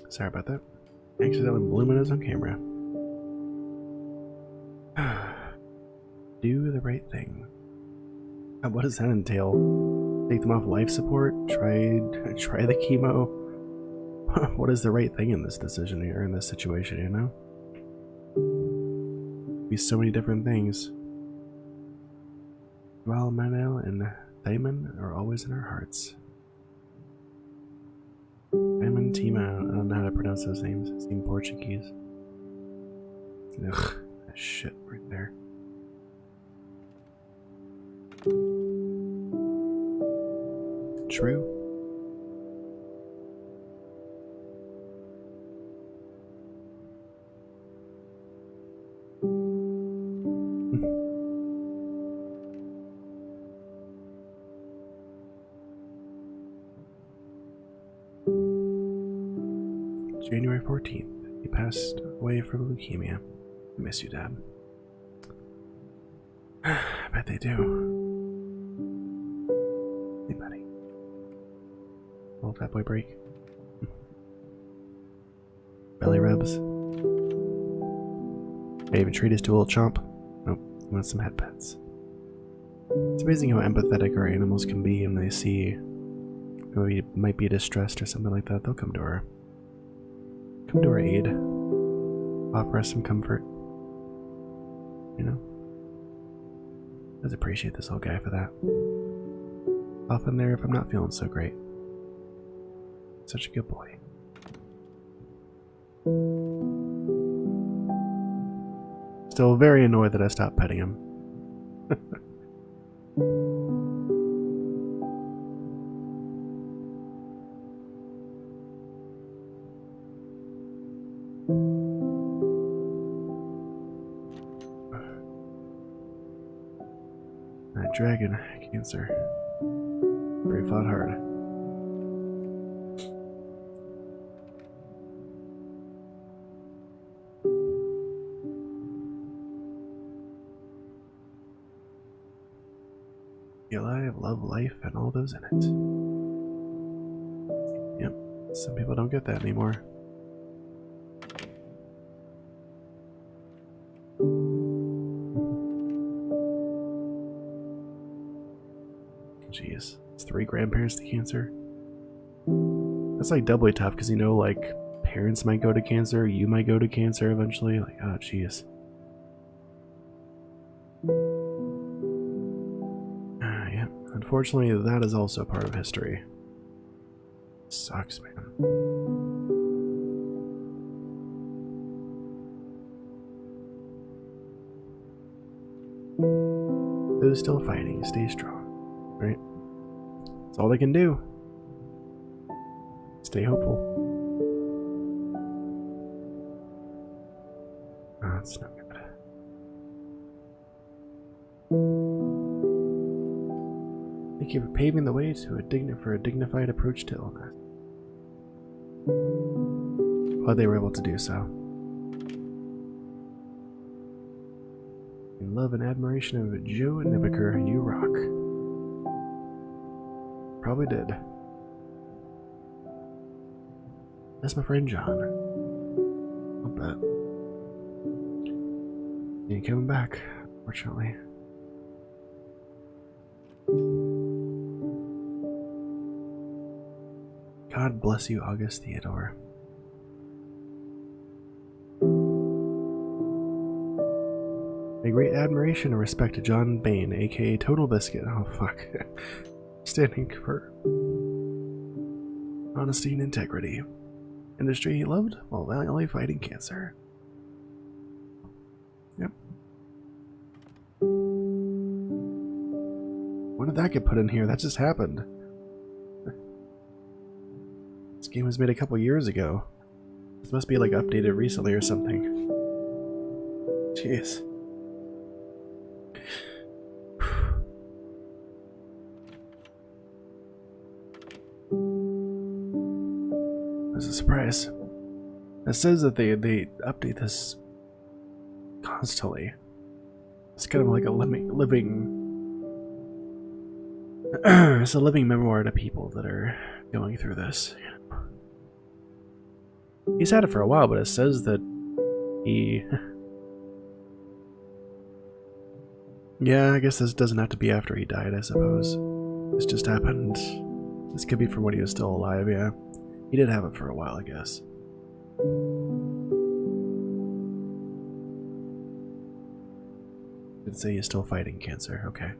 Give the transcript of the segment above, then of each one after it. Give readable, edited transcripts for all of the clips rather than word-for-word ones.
Sorry about that. Accidentally blooming us on camera. Do the right thing. What does that entail? Take them off life support? Try the chemo? What is the right thing in this decision here, in this situation, you know? Be so many different things. Well, Manel and Damon are always in our hearts. Damon, Tima, I don't know how to pronounce those names. They seem Portuguese. Ugh, that shit right there. True. January 14th. He passed away from leukemia. I miss you, Dad. I bet they do. Hey, buddy. Little fat boy break. Belly rubs. May even treat us to a little chomp. Nope, he wants some head pets. It's amazing how empathetic our animals can be when they see we might be distressed or something like that. They'll come to our aid. Offer us some comfort. You know? I'd appreciate this old guy for that. Often there if I'm not feeling so great. Such a good boy. Still very annoyed that I stopped petting him. That dragon cancer. Very fought hard. Be alive, love life, and all those in it. Yep, some people don't get that anymore. Jeez, it's 3 grandparents to cancer. That's like doubly tough because you know, like, parents might go to cancer, you might go to cancer eventually. Like, oh, jeez. Yeah, unfortunately, that is also part of history. Sucks, man. Those still fighting, stay strong, right? That's all they can do. Stay hopeful. Oh, that's not good. Thank you for paving the way to a dignified approach to illness. Glad they were able to do so. In love and admiration of Joe Nibiker, you rock. Probably did. That's my friend John. I'll bet. He ain't coming back, unfortunately. God bless you, August Theodore. A great admiration and respect to John Bain, aka Total Biscuit. Oh fuck. Standing for honesty and integrity. Industry he loved while valiantly fighting cancer. Yep. When did that get put in here? That just happened. This game was made a couple years ago. This must be like updated recently or something. Jeez. It's a surprise. It says that they update this constantly. It's kind of like a living it's a living memoir to people that are going through this, you know. He's had it for a while, but it says that he... Yeah, I guess this doesn't have to be after he died, I suppose. This just happened. This could be from when he was still alive, yeah. He did have it for a while, I guess. Did say he's still fighting cancer, okay.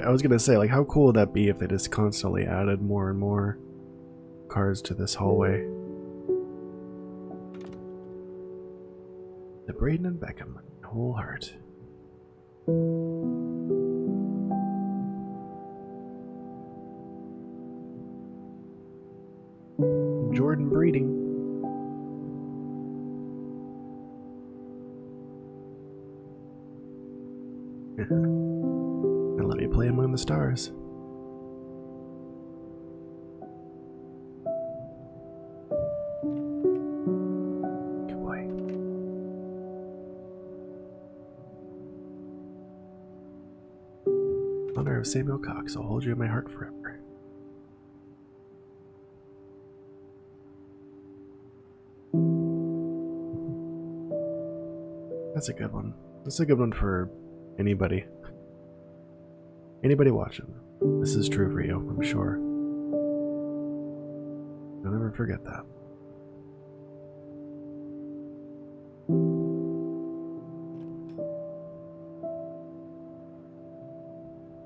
I was gonna say, like, how cool would that be if they just constantly added more and more cards to this hallway? The Braden and Beckham, whole heart. Jordan breeding. And let me play Among the Stars. Good boy. Honor of Samuel Cox, I'll hold you in my heart forever. That's a good one. That's a good one for anybody. Anybody watching. This is true for you, I'm sure. I'll never forget that.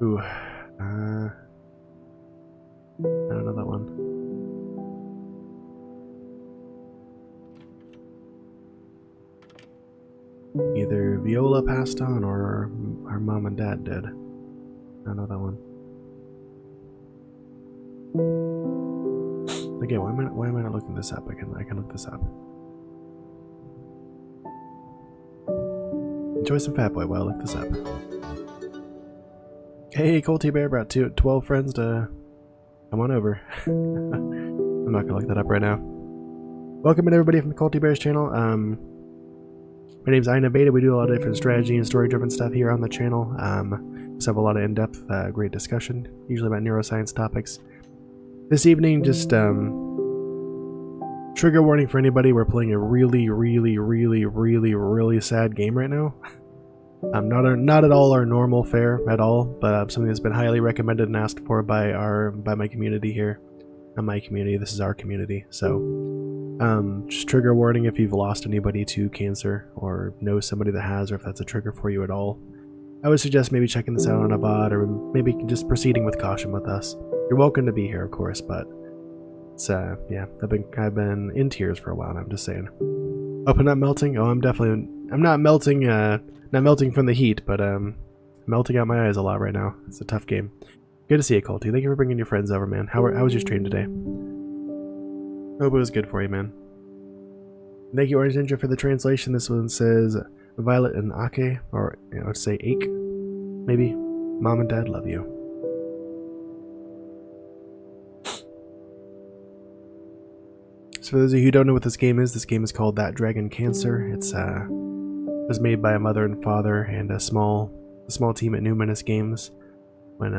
Ooh. I don't know that one. Either Viola passed on or our mom and dad did. I don't know that one. Again, why am I not looking this up? I can look this up. Enjoy some Fat Boy while I look this up. Hey, Colty Bear brought 12 friends to come on over. I'm not gonna look that up right now. Welcome in everybody from the Colty Bears channel. My name's InaBeta. We do a lot of different strategy and story-driven stuff here on the channel. Just have a lot of in-depth, great discussion, usually about neuroscience topics. This evening, just trigger warning for anybody. We're playing a really sad game right now. Not at all our normal fare at all, but something that's been highly recommended and asked for by my community here. Not my community. This is our community. So. Just trigger warning if you've lost anybody to cancer or know somebody that has, or if that's a trigger for you at all. I would suggest maybe checking this out on a bot, or maybe just proceeding with caution with us. You're welcome to be here, of course, but it's yeah, I've been in tears for a while, and I'm just saying. Oh, but not melting? Oh, I'm not melting, not melting from the heat, but melting out my eyes a lot right now. It's a tough game. Good to see you, Colty. Thank you for bringing your friends over, man. How was your stream today? Hope it was good for you, man. Thank you, Orange Ninja, for the translation. This one says Violet and Ake, or I would say Ake, maybe. Mom and Dad love you. So for those of you who don't know what this game is called That Dragon Cancer. It was made by a mother and father and a small team at Numinous Games. When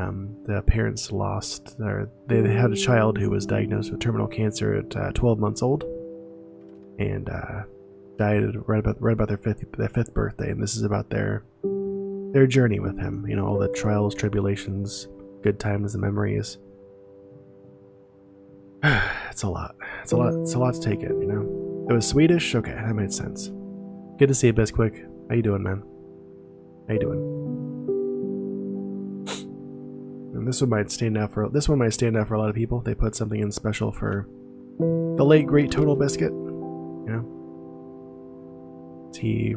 the parents lost, or they had a child who was diagnosed with terminal cancer at 12 months old, and died right about their fifth birthday. And this is about their journey with him. You know, all the trials, tribulations, good times, and memories. It's a lot. It's a lot to take in. You know, it was Swedish. Okay, that made sense. Good to see you, Bisquick. How you doing, man? How you doing? And this one might stand out for a lot of people. They put something in special for the late great Total Biscuit. You know, he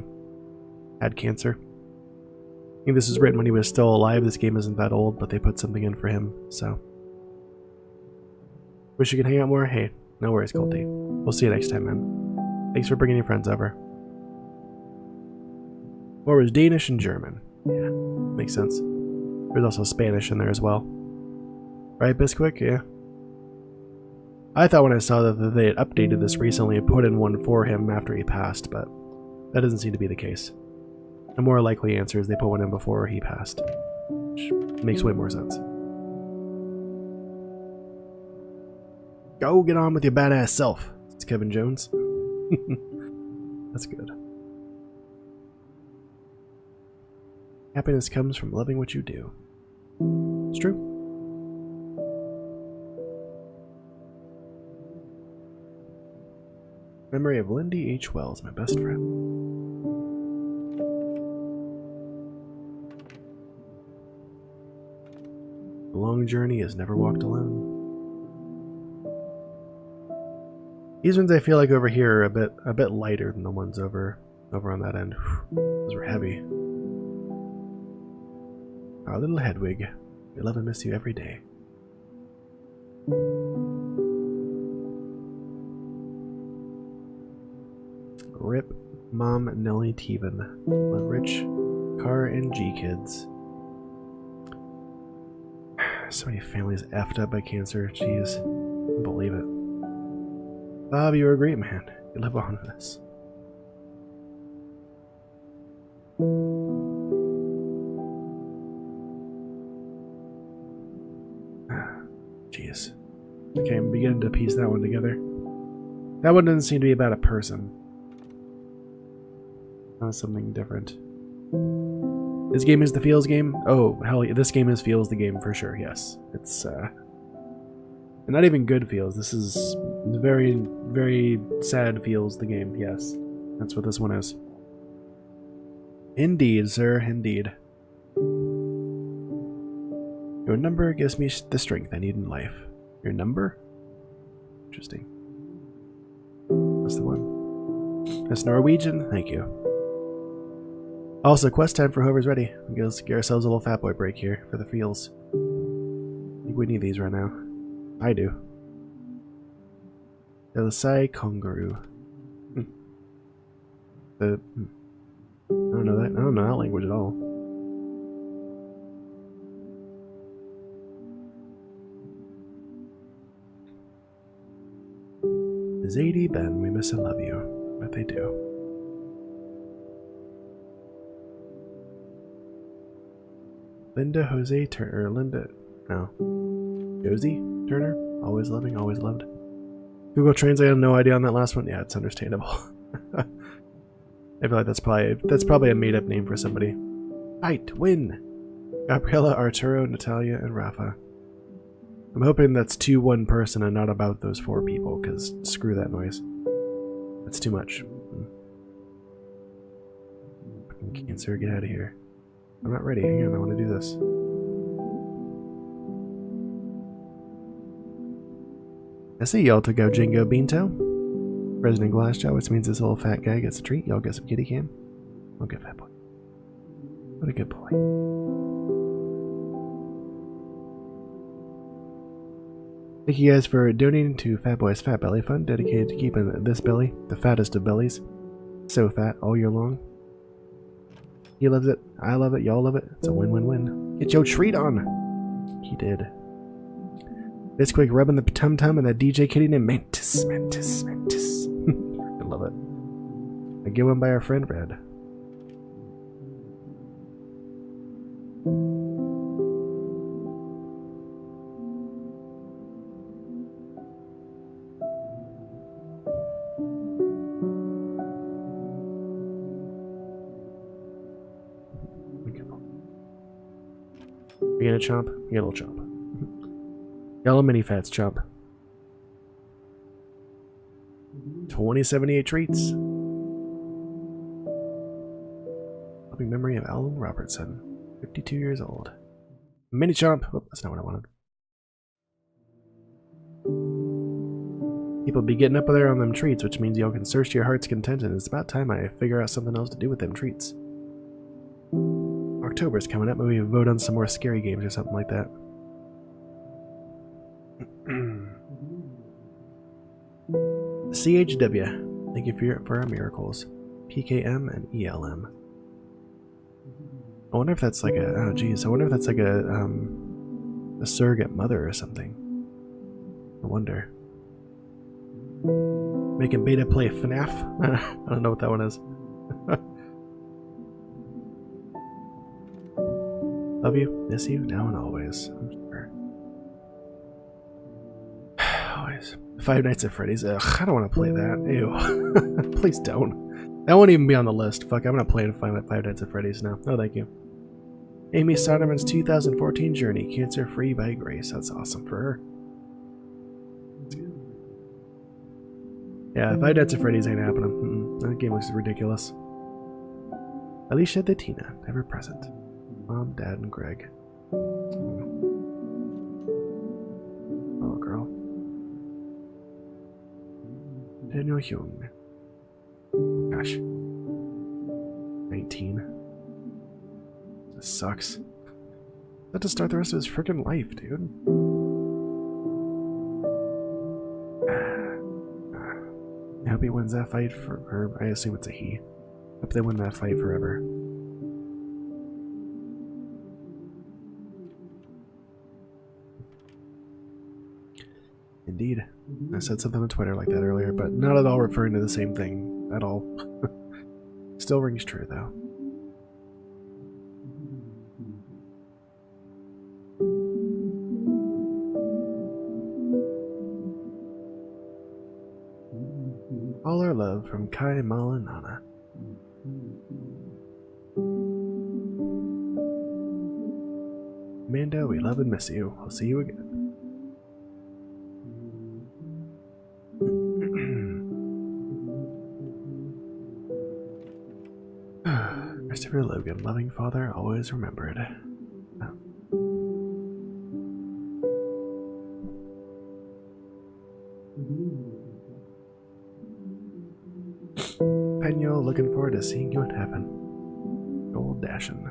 had cancer. I think this was written when he was still alive. This game isn't that old, but they put something in for him. So, wish you could hang out more. Hey, no worries, Colty. We'll see you next time, man. Thanks for bringing your friends over. Or was Danish and German. Yeah, makes sense. There's also Spanish in there as well. Right, Bisquick? Yeah. I thought when I saw that they had updated this recently and put in one for him after he passed, but that doesn't seem to be the case. The more likely answer is they put one in before he passed, which makes way more sense. Go get on with your badass self. It's Kevin Jones. That's good. Happiness comes from loving what you do. It's true. Memory of Lindy H. Wells, my best friend. The long journey is never walked alone. These ones I feel like over here are a bit lighter than the ones over on that end. Those were heavy. Our little Hedwig, we love and miss you every day. Rip Mom Nellie Teven. Love Rich, Car, and G kids. So many families effed up by cancer. Jeez. I don't believe it. Bob, you were a great man. You live on with us. Jeez. Okay, I'm beginning to piece that one together. That one doesn't seem to be about a person. Something different. This game is the Feels game? Oh, hell yeah. This game is Feels the game for sure, yes. It's, not even good Feels. This is very, very sad Feels the game, yes. That's what this one is. Indeed, sir, indeed. Your number gives me the strength I need in life. Your number? Interesting. That's the one. That's Norwegian? Thank you. Also, quest time for whoever's ready. Let's get ourselves a little fat boy break here for the Feels. I think we need these right now. I do. Elisai Kongaroo. I don't know that. I don't know that language at all. Zadie, Ben, we miss and love you. But they do. Linda Jose Turner. Linda. No. Josie Turner? Always loving, always loved. Google Translate, I have no idea on that last one. Yeah, it's understandable. I feel like that's probably a made-up name for somebody. Fight! Win! Gabriella, Arturo, Natalia, and Rafa. I'm hoping that's to one person and not about those 4 people, because screw that noise. That's too much. Fucking cancer, get out of here. I'm not ready. Hang on, I want to do this. I see y'all to go Jingo Beanto. President Glassjaw, which means this little fat guy gets a treat. Y'all get some kitty cam. Oh, good fat boy. What a good boy. Thank you guys for donating to Fat Boy's Fat Belly Fund, dedicated to keeping this belly the fattest of bellies. So fat all year long. He loves it. I love it. Y'all love it. It's a win-win-win. Get your treat on. He did. This quick rubbing the tum-tum and that DJ kitty named Mantis. Mantis. Mantis. I love it. A good one by our friend Red. You get a chomp? You get a little chomp. Yellow mini fats chomp. 2078 treats. Loving memory of Alan Robertson, 52 years old. Mini chomp. Oh, that's not what I wanted. People be getting up there on them treats, which means y'all can search to your heart's content, and it's about time I figure out something else to do with them treats. October's coming up, maybe vote on some more scary games or something like that. CHW, thank you for our miracles. PKM and ELM. I wonder if that's like a, oh geez, I wonder if that's like a surrogate mother or something. I wonder. Making Beta play FNAF? I don't know what that one is. Love you, miss you, now and always. I'm sure. Always. Five Nights at Freddy's. Ugh, I don't want to play that. Ew. Please don't. That won't even be on the list. Fuck, I'm gonna play Five Nights at Freddy's now. Oh, thank you. Amy Soderman's 2014 journey, cancer-free by grace. That's awesome for her. Yeah, Five Nights at Freddy's ain't happening. That game looks ridiculous. Alicia the Tina, ever present. Mom, Dad, and Greg. Oh, girl. Daniel Hyung. Gosh. 19. This sucks. That to start the rest of his freaking life, dude. I hope he wins that fight for her. I assume it's a he. Hope they win that fight forever. Indeed. I said something on Twitter like that earlier, but not at all referring to the same thing at all. Still rings true, though. All our love from Kai, Mal, and Nana. Amanda, we love and miss you. I'll see you again. Christopher Logan, loving father, always remembered. Oh. Penyo, looking forward to seeing you in heaven. Gold Dashin.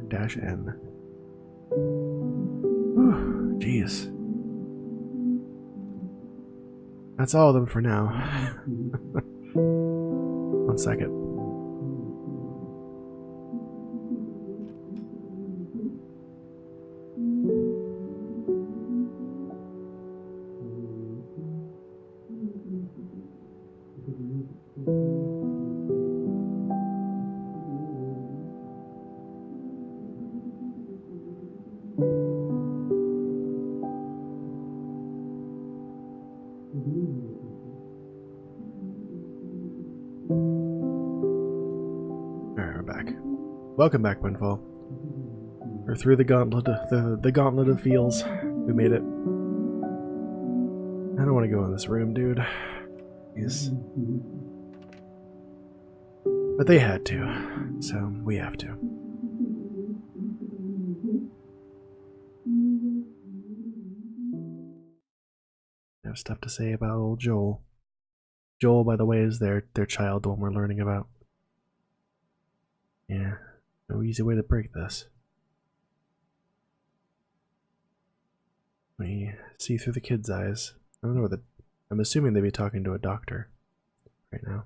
Dash N. Whew, jeez. That's all of them for now. 1 second. Welcome back, Windfall. We're through the gauntlet, the gauntlet of feels. We made it. I don't want to go in this room, dude. Yes. But they had to, so we have to. I have stuff to say about old Joel. Joel, by the way, is their child, the one we're learning about. Yeah. No easy way to break this. We see through the kid's eyes. I don't know what I'm assuming they'd be talking to a doctor right now.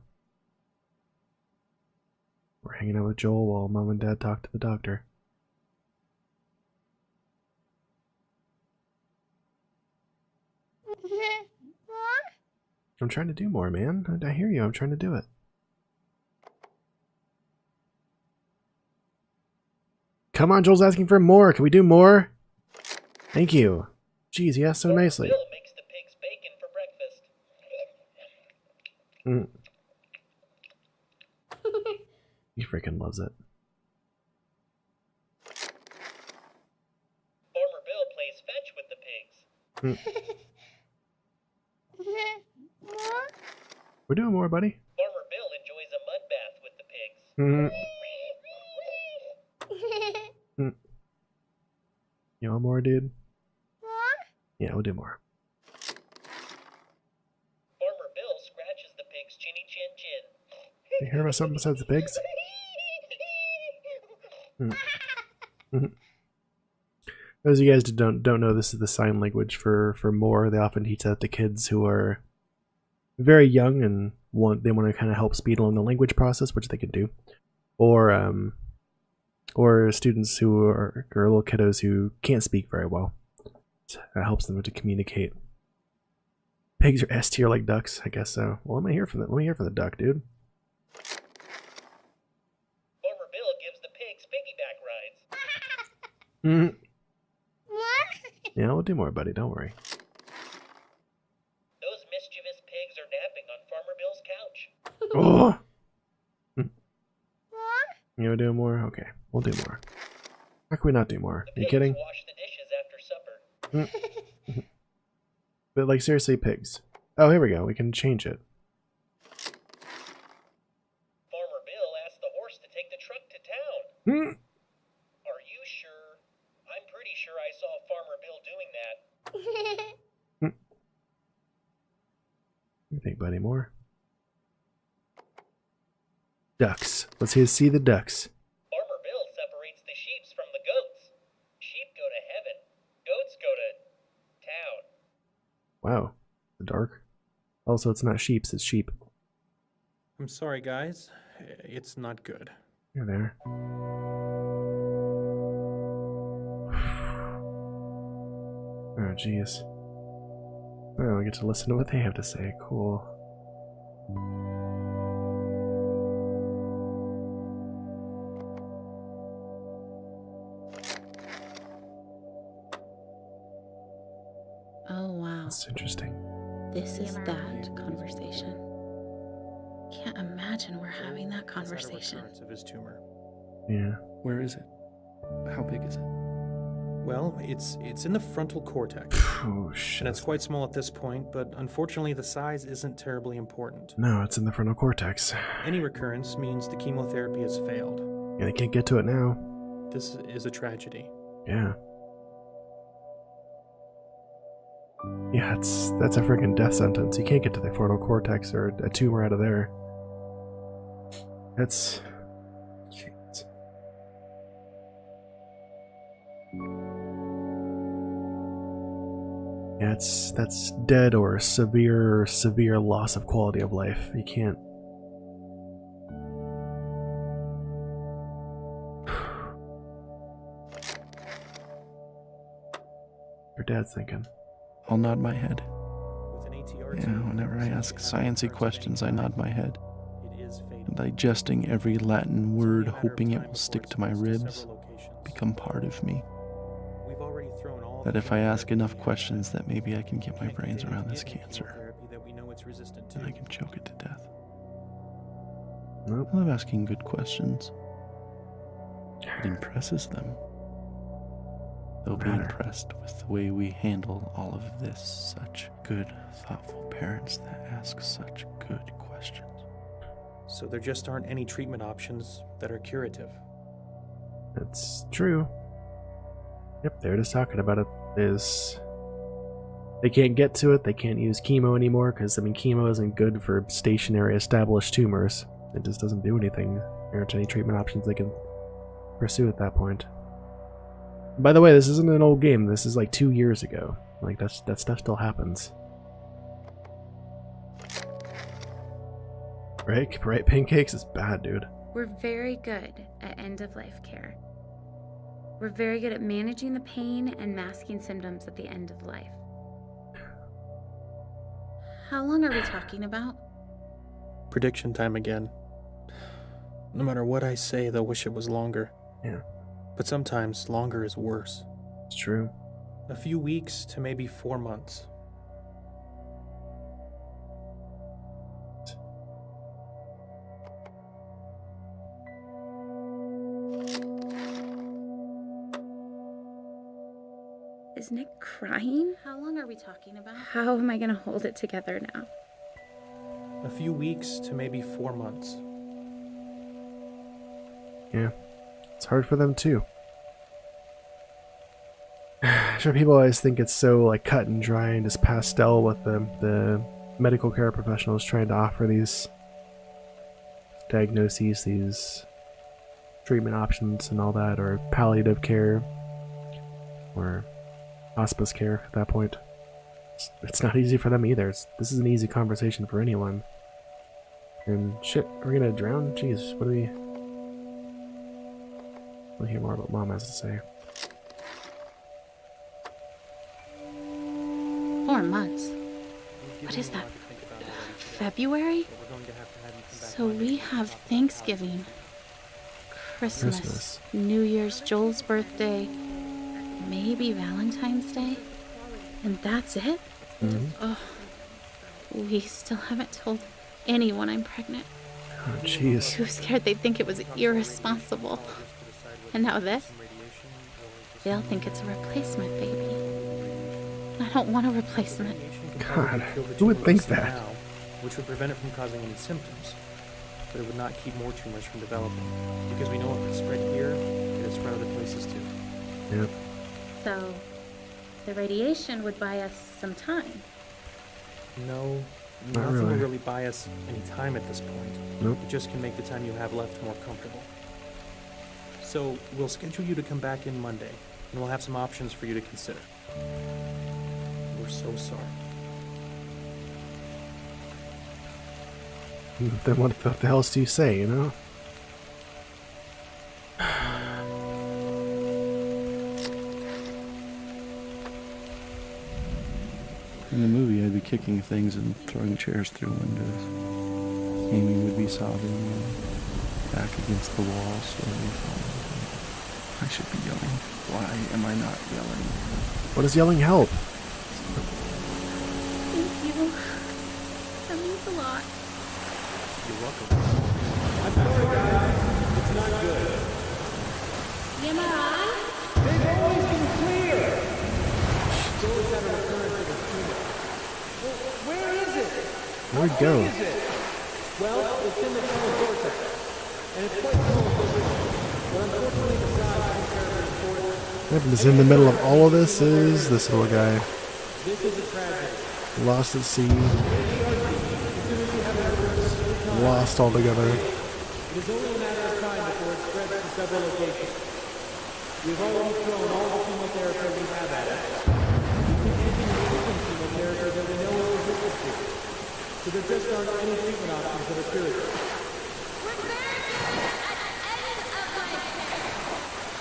We're hanging out with Joel while Mom and Dad talk to the doctor. I'm trying to do more, man. I hear you. I'm trying to do it. Come on, Joel's asking for more. Can we do more? Thank you. Jeez, he asked so nicely. Bill makes the pigs bacon for breakfast. He freaking loves it. Farmer Bill plays fetch with the pigs. We're doing more, buddy. Farmer Bill enjoys a mud bath with the pigs. You want more, dude? Yeah, we'll do more. Farmer Bill scratches the pig's chinny chin chin. You hear about something besides the pigs? Those of you guys who don't know, this is the sign language for more. They often teach that to kids who are very young and they want to kind of help speed along the language process, which they can do, or students who are little kiddos who can't speak very well. It helps them to communicate. Pigs are S tier like ducks, I guess so. Well, let me hear from the duck, dude. Farmer Bill gives the pigs piggyback rides. Yeah, we'll do more, buddy. Don't worry. gonna do more? Okay, we'll do more. How can we not do more? The Are you pigs kidding? wash the dishes after supper. But like seriously, pigs. Oh, here we go. We can change it. Farmer Bill asked the horse to take the truck to town. Hmm. Are you sure? I'm pretty sure I saw Farmer Bill doing that. What do you think, buddy? More? Ducks. Let's see the ducks. Farmer Bill separates the sheeps from the goats. Sheep go to heaven. Goats go to town. Wow. The dark. Also, it's not sheeps, it's sheep. I'm sorry, guys. It's not good. You're there. Oh, jeez. Oh, we get to listen to what they have to say. Cool. Oh, wow. That's interesting. This is that conversation. Can't imagine we're having that He's had a conversation. recurrence of his tumor. Yeah. Where is it? How big is it? Well, it's in the frontal cortex, Oh, shit. and it's quite small at this point, but unfortunately the size isn't terribly important. No, it's in the frontal cortex. Any recurrence means the chemotherapy has failed. Yeah, they can't get to it now. This is a tragedy. Yeah. Yeah, that's a freaking death sentence. You can't get to the frontal cortex or a tumor out of there. That's... Jeez. Yeah, that's dead or severe loss of quality of life. You can't... Your dad's thinking. I'll nod my head. With an ATR Yeah, whenever I ask sciencey questions, I nod my head, It is fatal. digesting every Latin word, It's only a matter of hoping it time will before stick it to my spreads ribs, several locations. become part of me. We've already thrown all That the if I ask chemotherapy enough we have. questions, that maybe I can get my Can't brains continue around this giving cancer, chemotherapy that we know it's resistant to. and I can choke it to death. Nope. I love asking good questions. It impresses them. They'll be Matter. impressed with the way we handle all of this. Such good, thoughtful parents that ask such good questions. So there just aren't any treatment options that are curative. That's true. Yep, they're just talking about it. They can't get to it, they can't use chemo anymore, because, I mean, chemo isn't good for stationary established tumors. It just doesn't do anything. There aren't any treatment options they can pursue at that point. By the way, this isn't an old game, this is like 2 years ago. Like, that stuff still happens. Right? Pancakes is bad, dude. We're very good at end-of-life care. We're very good at managing the pain and masking symptoms at the end of life. How long are we talking about? Prediction time again. No matter what I say, they'll wish it was longer. Yeah, But sometimes longer is worse. it's true. A few weeks to maybe 4 months. Is Nick crying? How long are we talking about? How am I gonna hold it together now? A few weeks to maybe 4 months. Yeah, it's hard for them too. Sure, people always think it's so like cut and dry and just pastel what the medical care professionals trying to offer these diagnoses, these treatment options and all that, or palliative care, or hospice care at that point. It's not easy for them either. This is an easy conversation for anyone. And shit, we're gonna drown? Jeez, what do we... We'll hear more about Mom has to say. 4 months. What is that? February? So we have Thanksgiving, Christmas, New Year's, Joel's birthday, maybe Valentine's Day, and that's it? Mm-hmm. Oh, we still haven't told anyone I'm pregnant. Oh, jeez. Too scared they'd think it was irresponsible. And now this? They'll think it's a replacement baby. I don't want a replacement. God, who would think that? Now, which would prevent it from causing any symptoms. But it would not keep more tumors from developing. Because we know if it's spread here, it'll spread other places too. Yep. So, the radiation would buy us some time. No, Not nothing really. will really buy us any time at this point. Nope. It just can make the time you have left more comfortable. So we'll schedule you to come back in Monday, and we'll have some options for you to consider. We're so sorry. Then what the hell do you say, you know? In the movie, I'd be kicking things and throwing chairs through windows. Amy would be sobbing back against the wall, slowly falling. I should be yelling. Why am I not yelling? What does yelling help? Thank you. That means a lot. You're welcome. I'm sorry, guys. It's not good. Am I on? They've always been clear. Still is that a recurrence of a tumor? Well, where is it? Where'd it go? Is it? Well, it's in the frontal cortex, and it's quite small to but unfortunately the size isn't terribly important. What happens in the middle of all of this is this little guy. This is a tragedy. Lost at sea. As soon as you have an emergency, Lost altogether. it is only a matter of time before it spreads to several locations. We've already thrown all the chemotherapy we have at it. We can anti-radiation chemotherapy that we know is resistant to. So there just aren't any treatment options that are curative. We're very good at end of life care.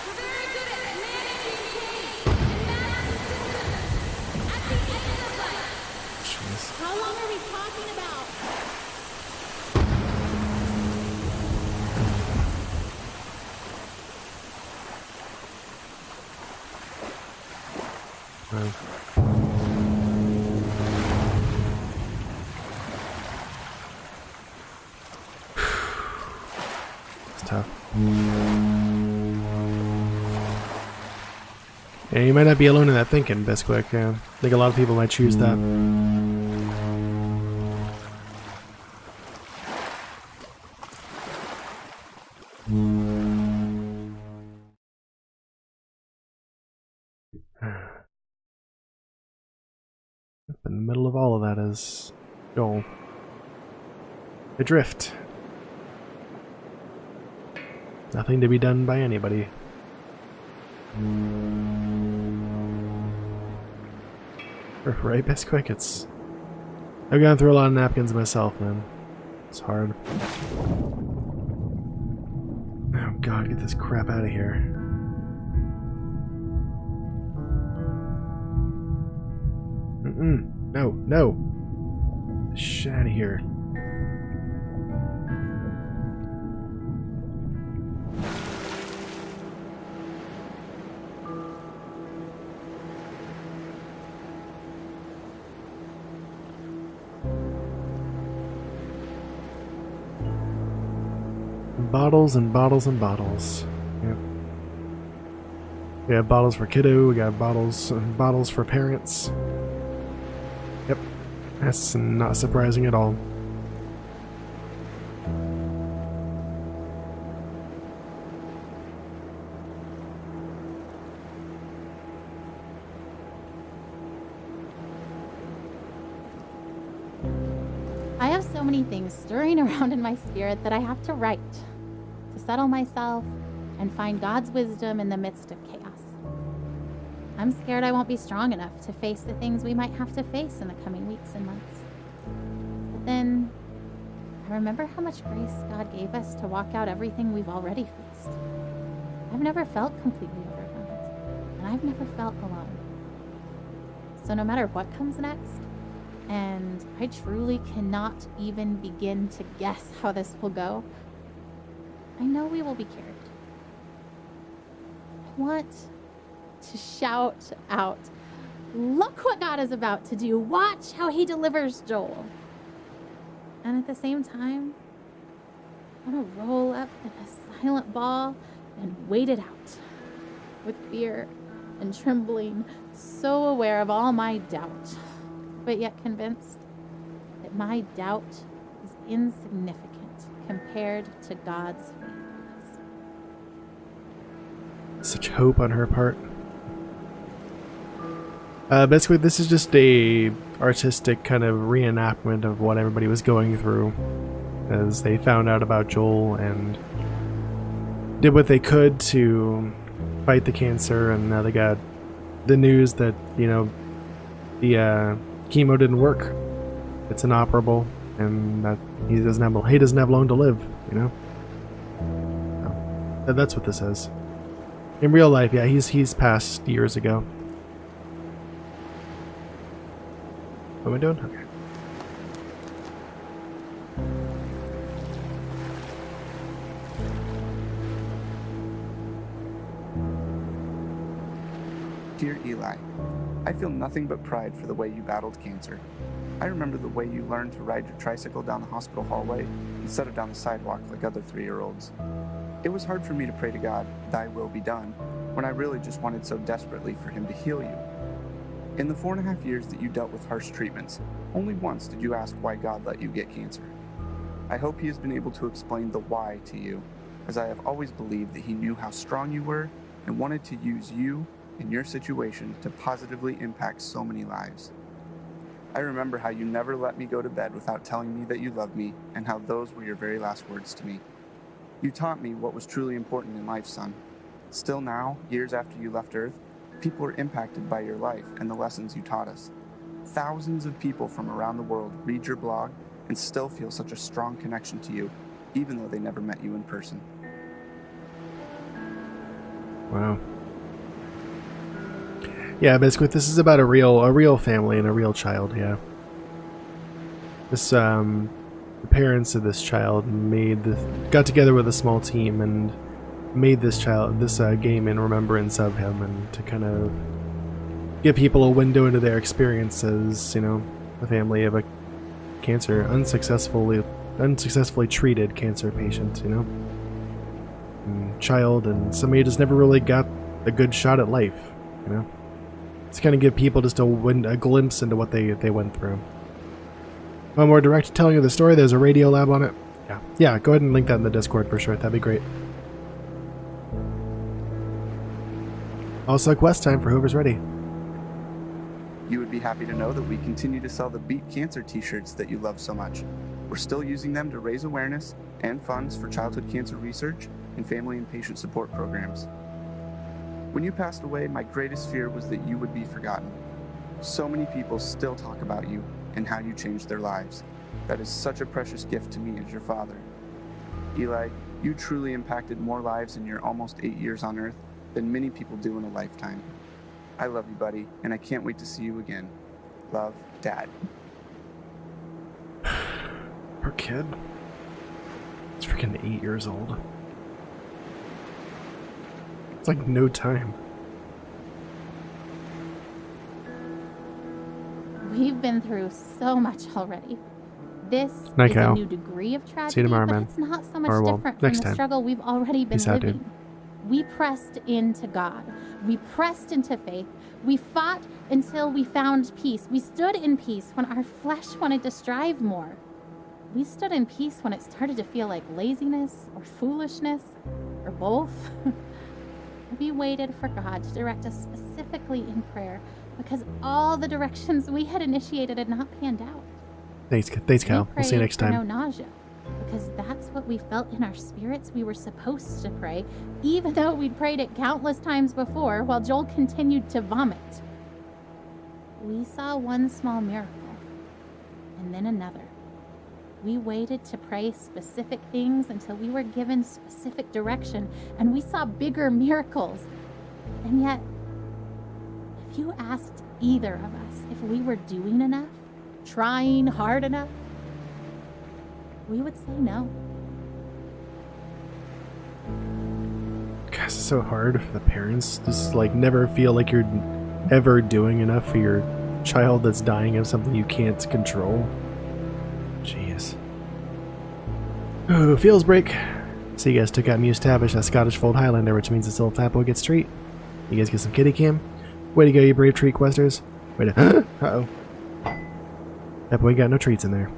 We're very good at managing pain and masking symptoms at the end of life. Jeez. How long are we talking about? It's tough. Yeah, you might not be alone in that thinking, Bisquick. I think a lot of people might choose that. In the middle of all of that is Joel. Adrift. Nothing to be done by anybody. Right, Bisquick? It's... I've gone through a lot of napkins myself, man. It's hard. Oh god, get this crap out of here. No, no! Get the shit out of here. Bottles and bottles and bottles. Yep. We have bottles for kiddo, we got bottles and bottles for parents. Yep. That's not surprising at all. I have so many things stirring around in my spirit that I have to write to settle myself and find God's wisdom in the midst of chaos. I'm scared I won't be strong enough to face the things we might have to face in the coming weeks and months. But then I remember how much grace God gave us to walk out everything we've already faced. I've never felt completely overwhelmed, and I've never felt alone. So no matter what comes next, and I truly cannot even begin to guess how this will go, I know we will be carried. I want to shout out, look what God is about to do. Watch how he delivers Joel. And at the same time, I want to roll up in a silent ball and wait it out with fear and trembling, so aware of all my doubt, but yet convinced that my doubt is insignificant compared to God's faithfulness. Such hope on her part. Basically, this is just a artistic kind of reenactment of what everybody was going through as they found out about Joel and did what they could to fight the cancer, and now they got the news that, you know, the chemo didn't work. It's inoperable, and that he doesn't have long to live, you know? So, that's what this is. In real life, yeah, he's passed years ago. What am I doing? Okay. Dear Eli, I feel nothing but pride for the way you battled cancer. I remember the way you learned to ride your tricycle down the hospital hallway instead of down the sidewalk like other 3-year-olds. It was hard for me to pray to God, "Thy will be done," when I really just wanted so desperately for Him to heal you. In the 4.5 years that you dealt with harsh treatments, only once did you ask why God let you get cancer. I hope He has been able to explain the why to you, as I have always believed that He knew how strong you were and wanted to use you in your situation to positively impact so many lives. I remember how you never let me go to bed without telling me that you loved me, and how those were your very last words to me. You taught me what was truly important in life, son. Still now, years after you left Earth, people are impacted by your life and the lessons you taught us. Thousands of people from around the world read your blog and still feel such a strong connection to you, even though they never met you in person. Wow. Yeah, basically this is about a real family and a real child, yeah. This the parents of this child got together with a small team and made this game in remembrance of him, and to kind of give people a window into their experience as, you know, a family of a unsuccessfully treated cancer patient, you know, and child, and somebody who just never really got a good shot at life, you know. To kind of give people just a glimpse into what they went through. One more direct telling of the story. There's a radio lab on it. Yeah. Go ahead and link that in the Discord for sure. That'd be great. Also, quest time for whoever's ready. You would be happy to know that we continue to sell the Beat Cancer t-shirts that you love so much. We're still using them to raise awareness and funds for childhood cancer research and family and patient support programs. When you passed away, my greatest fear was that you would be forgotten. So many people still talk about you and how you changed their lives. That is such a precious gift to me as your father. Eli, you truly impacted more lives in your almost 8 years on Earth than many people do in a lifetime. I love you, buddy, and I can't wait to see you again. Love, Dad. Poor kid. It's freaking 8 years old. It's like no time. We've been through so much already. This Night, is Kyle. a new degree of tragedy, See you tomorrow, but man. it's not so much Or, well, different from next the time. struggle we've already been Peace out, living. dude. We pressed into God. We pressed into faith. We fought until we found peace. We stood in peace when our flesh wanted to strive more. We stood in peace when it started to feel like laziness or foolishness or both. We waited for God to direct us specifically in prayer because all the directions we had initiated had not panned out. Thanks, Cal. We'll see you next for no time. nausea, because that's what we felt in our spirits we were supposed to pray, even though we'd prayed it countless times before while Joel continued to vomit. We saw one small miracle, and then another. We waited to pray specific things until we were given specific direction, and we saw bigger miracles. And yet, if you asked either of us if we were doing enough, trying hard enough, we would say no. Gosh, it's so hard for the parents. Just like never feel like you're ever doing enough for your child that's dying of something you can't control. Jeez. Oh, feels break. So you guys took out Muse Tavish, that Scottish Fold Highlander, which means this little fat boy gets treat. You guys get some kitty cam. Way to go, you brave treat questers. Way to... Uh-oh. That boy got no treats in there.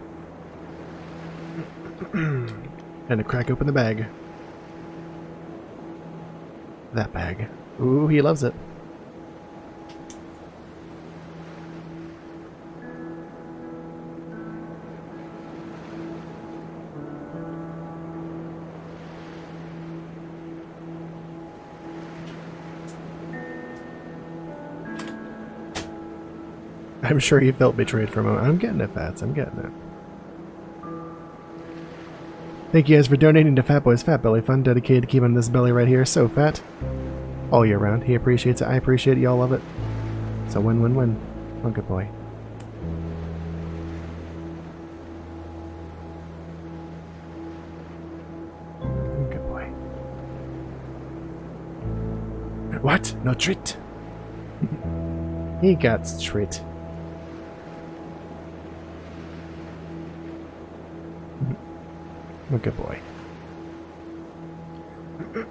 And to crack open the bag. That bag. Ooh, he loves it. I'm sure he felt betrayed for a moment. I'm getting it, Fats. I'm getting it. Thank you guys for donating to Fat Boy's Fat Belly Fund, dedicated to keeping this belly right here so fat. All year round. He appreciates it. I appreciate it. Y'all love it. So win-win-win. Oh, good boy. Good boy. What? No treat? He got treat. Oh, good boy.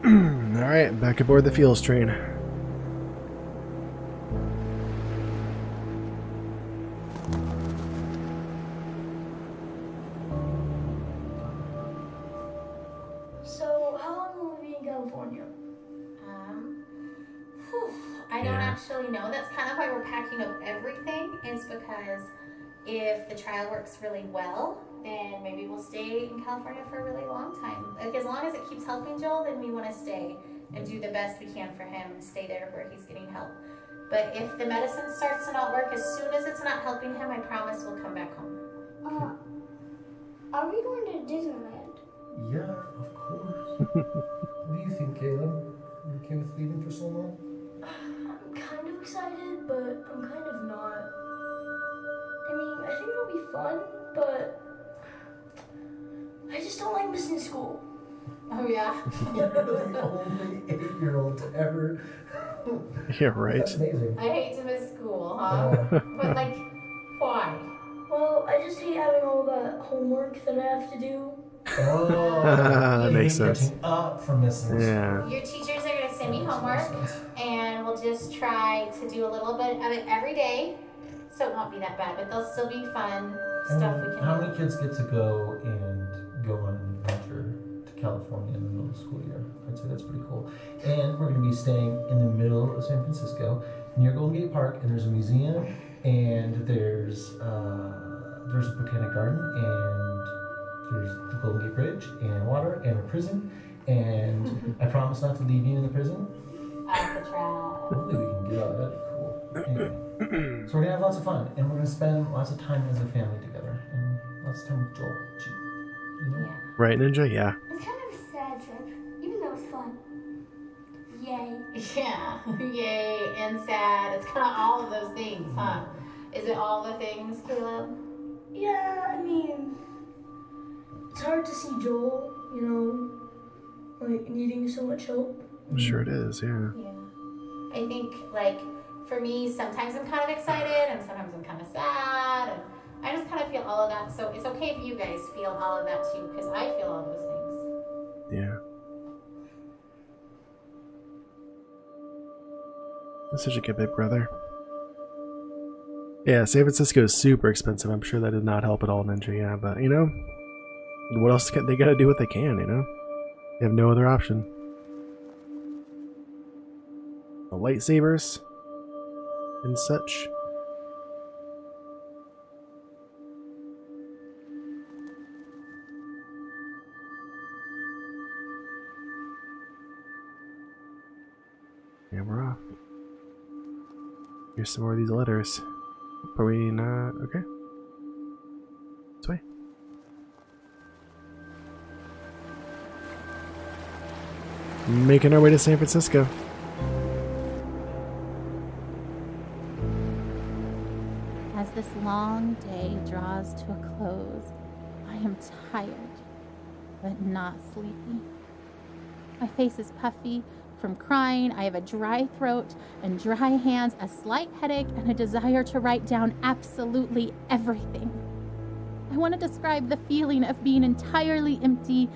Alright, back aboard the fuels train. So, how long will we be in California? I don't actually know. That's kind of why we're packing up everything, is because if the trial works really well, then maybe we'll stay in California for a really long time. Like, as long as it keeps helping Joel, then we want to stay and do the best we can for him and stay there where he's getting help. But if the medicine starts to not work, as soon as it's not helping him, I promise we'll come back home. Are we going to Disneyland? Yeah, of course. What do you think, Caleb? You okay with leaving for so long? I'm kind of excited, but I'm kind of not. I mean, I think it'll be fun, but I just don't like missing school. Oh, yeah. You're the only 8-year-old to ever. Yeah, right. That's amazing. I hate to miss school, huh? But, like, why? Well, I just hate having all that homework that I have to do. Oh, That makes sense. Catching up from missing. Yeah. Your teachers are going to send me homework, and we'll just try to do a little bit of it every day, so it won't be that bad, but there'll still be fun stuff we can How do. many kids get to go on an adventure to California in the middle of the school year? I'd say that's pretty cool. And we're going to be staying in the middle of San Francisco, near Golden Gate Park, and there's a museum, and there's a botanic garden, and there's the Golden Gate Bridge, and water, and a prison, and I promise not to leave you in the prison. Off the track. Hopefully we can get out of that. Cool. Anyway. So we're gonna have lots of fun, and we're gonna spend lots of time as a family together, and lots of time with Joel too. You know? Yeah. Right, Ninja? Yeah. It's kind of a sad trip, even though it's fun. Yay. Yeah. Yay and sad. It's kind of all of those things, huh? Is it all the things, Caleb? Yeah, I mean, it's hard to see Joel, you know, like needing so much help. I'm sure it is, yeah. Yeah. I think, like, for me, sometimes I'm kind of excited and sometimes I'm kind of sad. And I just kind of feel all of that. So it's okay if you guys feel all of that too, because I feel all those things. Yeah. That's such a good big brother. Yeah, San Francisco is super expensive. I'm sure that did not help at all, Ninja, yeah. But, you know, what else can they gotta do what they can, you know? They have no other option. The lightsabers and such. And we're off. Here's some more of these letters. Are we not? Okay. This way. Making our way to San Francisco. As this long day draws to a close, I am tired, but not sleepy. My face is puffy from crying. I have a dry throat and dry hands, a slight headache, and a desire to write down absolutely everything. I want to describe the feeling of being entirely empty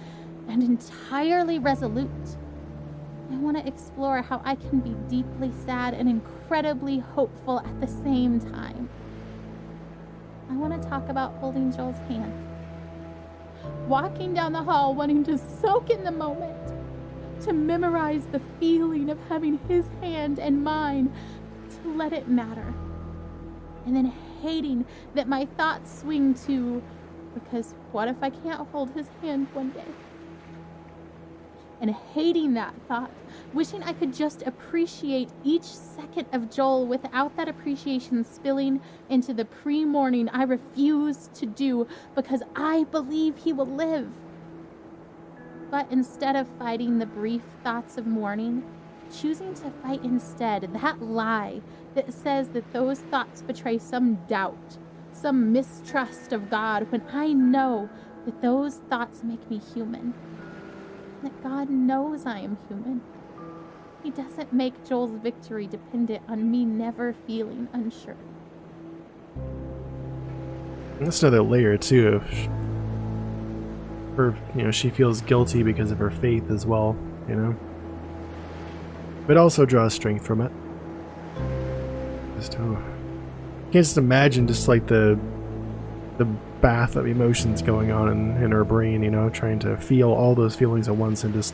and entirely resolute. I want to explore how I can be deeply sad and incredibly hopeful at the same time. I want to talk about holding Joel's hand, walking down the hall wanting to soak in the moment, to memorize the feeling of having his hand and mine, to let it matter, and then hating that my thoughts swing to, because what if I can't hold his hand one day? And hating that thought, wishing I could just appreciate each second of Joel without that appreciation spilling into the pre-mourning I refuse to do because I believe he will live. But instead of fighting the brief thoughts of mourning, choosing to fight instead that lie that says that those thoughts betray some doubt, some mistrust of God, when I know that those thoughts make me human. That God knows I am human. He doesn't make Joel's victory dependent on me never feeling unsure. That's another layer too. Her, she feels guilty because of her faith as well, but also draws strength from it. Can't just imagine just like the bath of emotions going on in her brain, trying to feel all those feelings at once, and just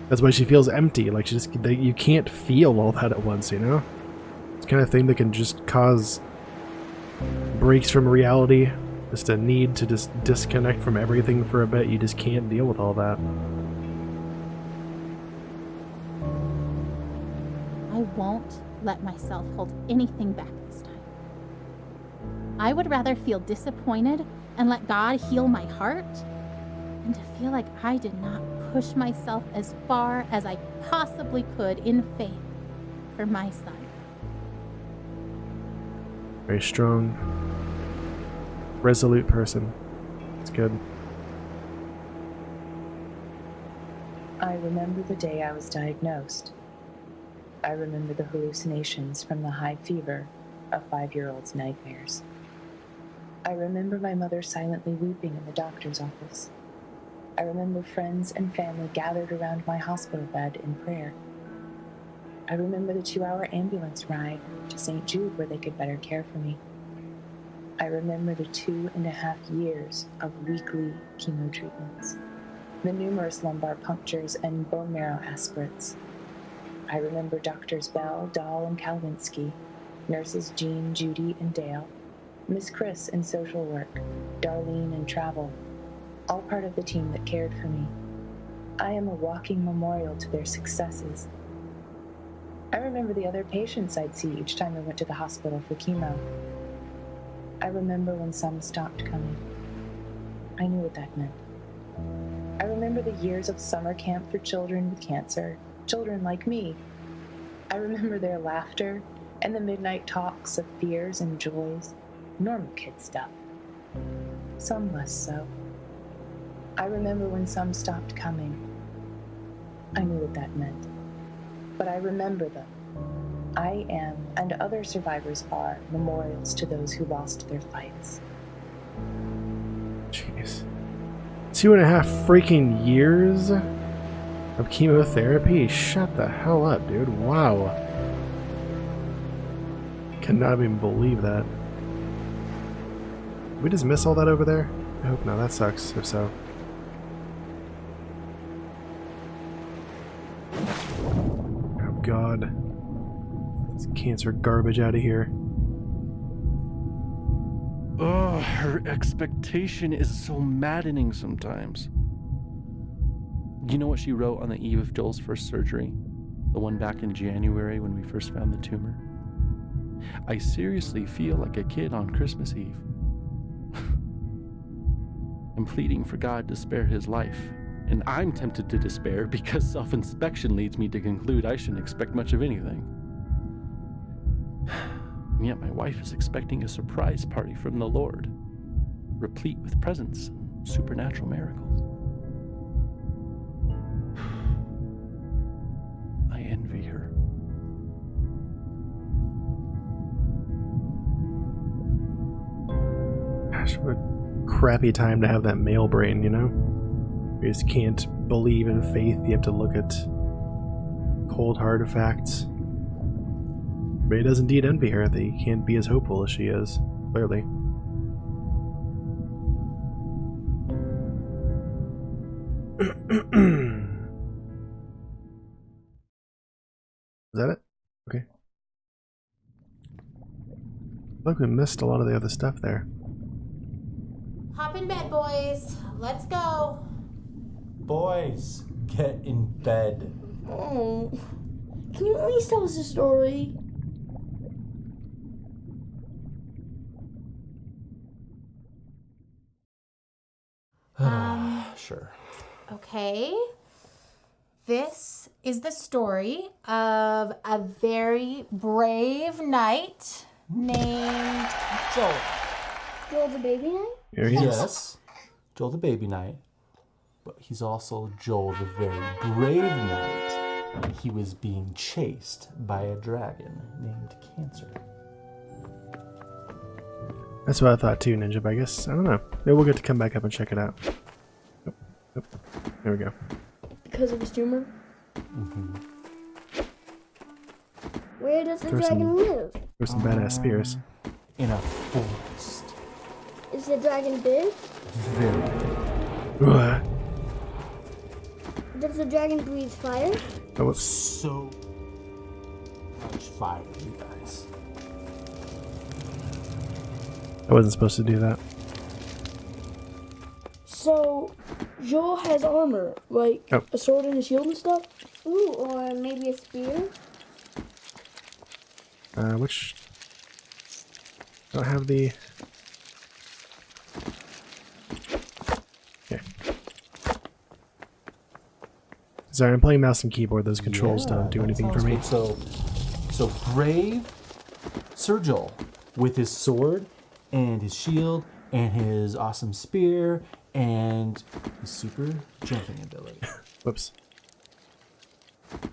that's why she feels empty. Like you can't feel all that at once, It's the kind of thing that can just cause breaks from reality, just a need to just disconnect from everything for a bit. You just can't deal with all that. I won't let myself hold anything back this time. I would rather feel disappointed and let God heal my heart than to feel like I did not push myself as far as I possibly could in faith for my son. Very strong, resolute person. It's good. I remember the day I was diagnosed. I remember the hallucinations from the high fever of 5-year-old's nightmares. I remember my mother silently weeping in the doctor's office. I remember friends and family gathered around my hospital bed in prayer. I remember the 2-hour ambulance ride to St. Jude where they could better care for me. I remember the 2.5 years of weekly chemo treatments, the numerous lumbar punctures and bone marrow aspirates. I remember Doctors Bell, Dahl, and Kalvinsky, nurses Jean, Judy, and Dale, Miss Chris in social work, Darlene in travel, all part of the team that cared for me. I am a walking memorial to their successes. I remember the other patients I'd see each time I went to the hospital for chemo. I remember when some stopped coming. I knew what that meant. I remember the years of summer camp for children with cancer, children like me. I remember their laughter and the midnight talks of fears and joys, normal kid stuff. Some less so. I remember when some stopped coming. I knew what that meant. But I remember them. I am, and other survivors are, memorials to those who lost their fights. Jeez. 2.5 freaking years of chemotherapy? Shut the hell up, dude. Wow. Cannot even believe that. Did we just miss all that over there? I hope not. That sucks, if so. Oh god. This cancer garbage out of here. Oh, her expectation is so maddening sometimes. You know what she wrote on the eve of Joel's first surgery? The one back in January when we first found the tumor? I seriously feel like a kid on Christmas Eve. I'm pleading for God to spare his life, and I'm tempted to despair because self-inspection leads me to conclude I shouldn't expect much of anything. And yet my wife is expecting a surprise party from the Lord, replete with presents and supernatural miracles. I envy her. Gosh, what a crappy time to have that male brain, you know? You just can't believe in faith. You have to look at cold hard facts. But he does indeed envy her that he can't be as hopeful as she is, clearly. Is that it? Okay. Look, we missed a lot of the other stuff there. Hop in bed, boys. Let's go. Boys, get in bed. Oh, can you at least tell us a story? Sure. Okay. This is the story of a very brave knight named Joel. Joel the baby knight? Here he is. Yes, Joel the baby knight, but he's also Joel the very brave knight. He was being chased by a dragon named Cancer. That's what I thought too, Ninja, but I guess, I don't know. Maybe we'll get to come back up and check it out. Oh, there we go. Because of his tumor? Mm-hmm. Where does the Throw dragon some- live? There's some badass spears. In a forest. Is the dragon big? Very Ugh. Does the dragon breathe fire? Oh, whoops. so much fire, you guys. I wasn't supposed to do that. So, Joel has armor, like Oh. a sword and a shield and stuff? Ooh, or maybe a spear? Which... I don't have the... Okay. Sorry, I'm playing mouse and keyboard. Those controls don't do anything for me. So brave Sir Joel with his sword and his shield and his awesome spear and his super jumping ability Whoops.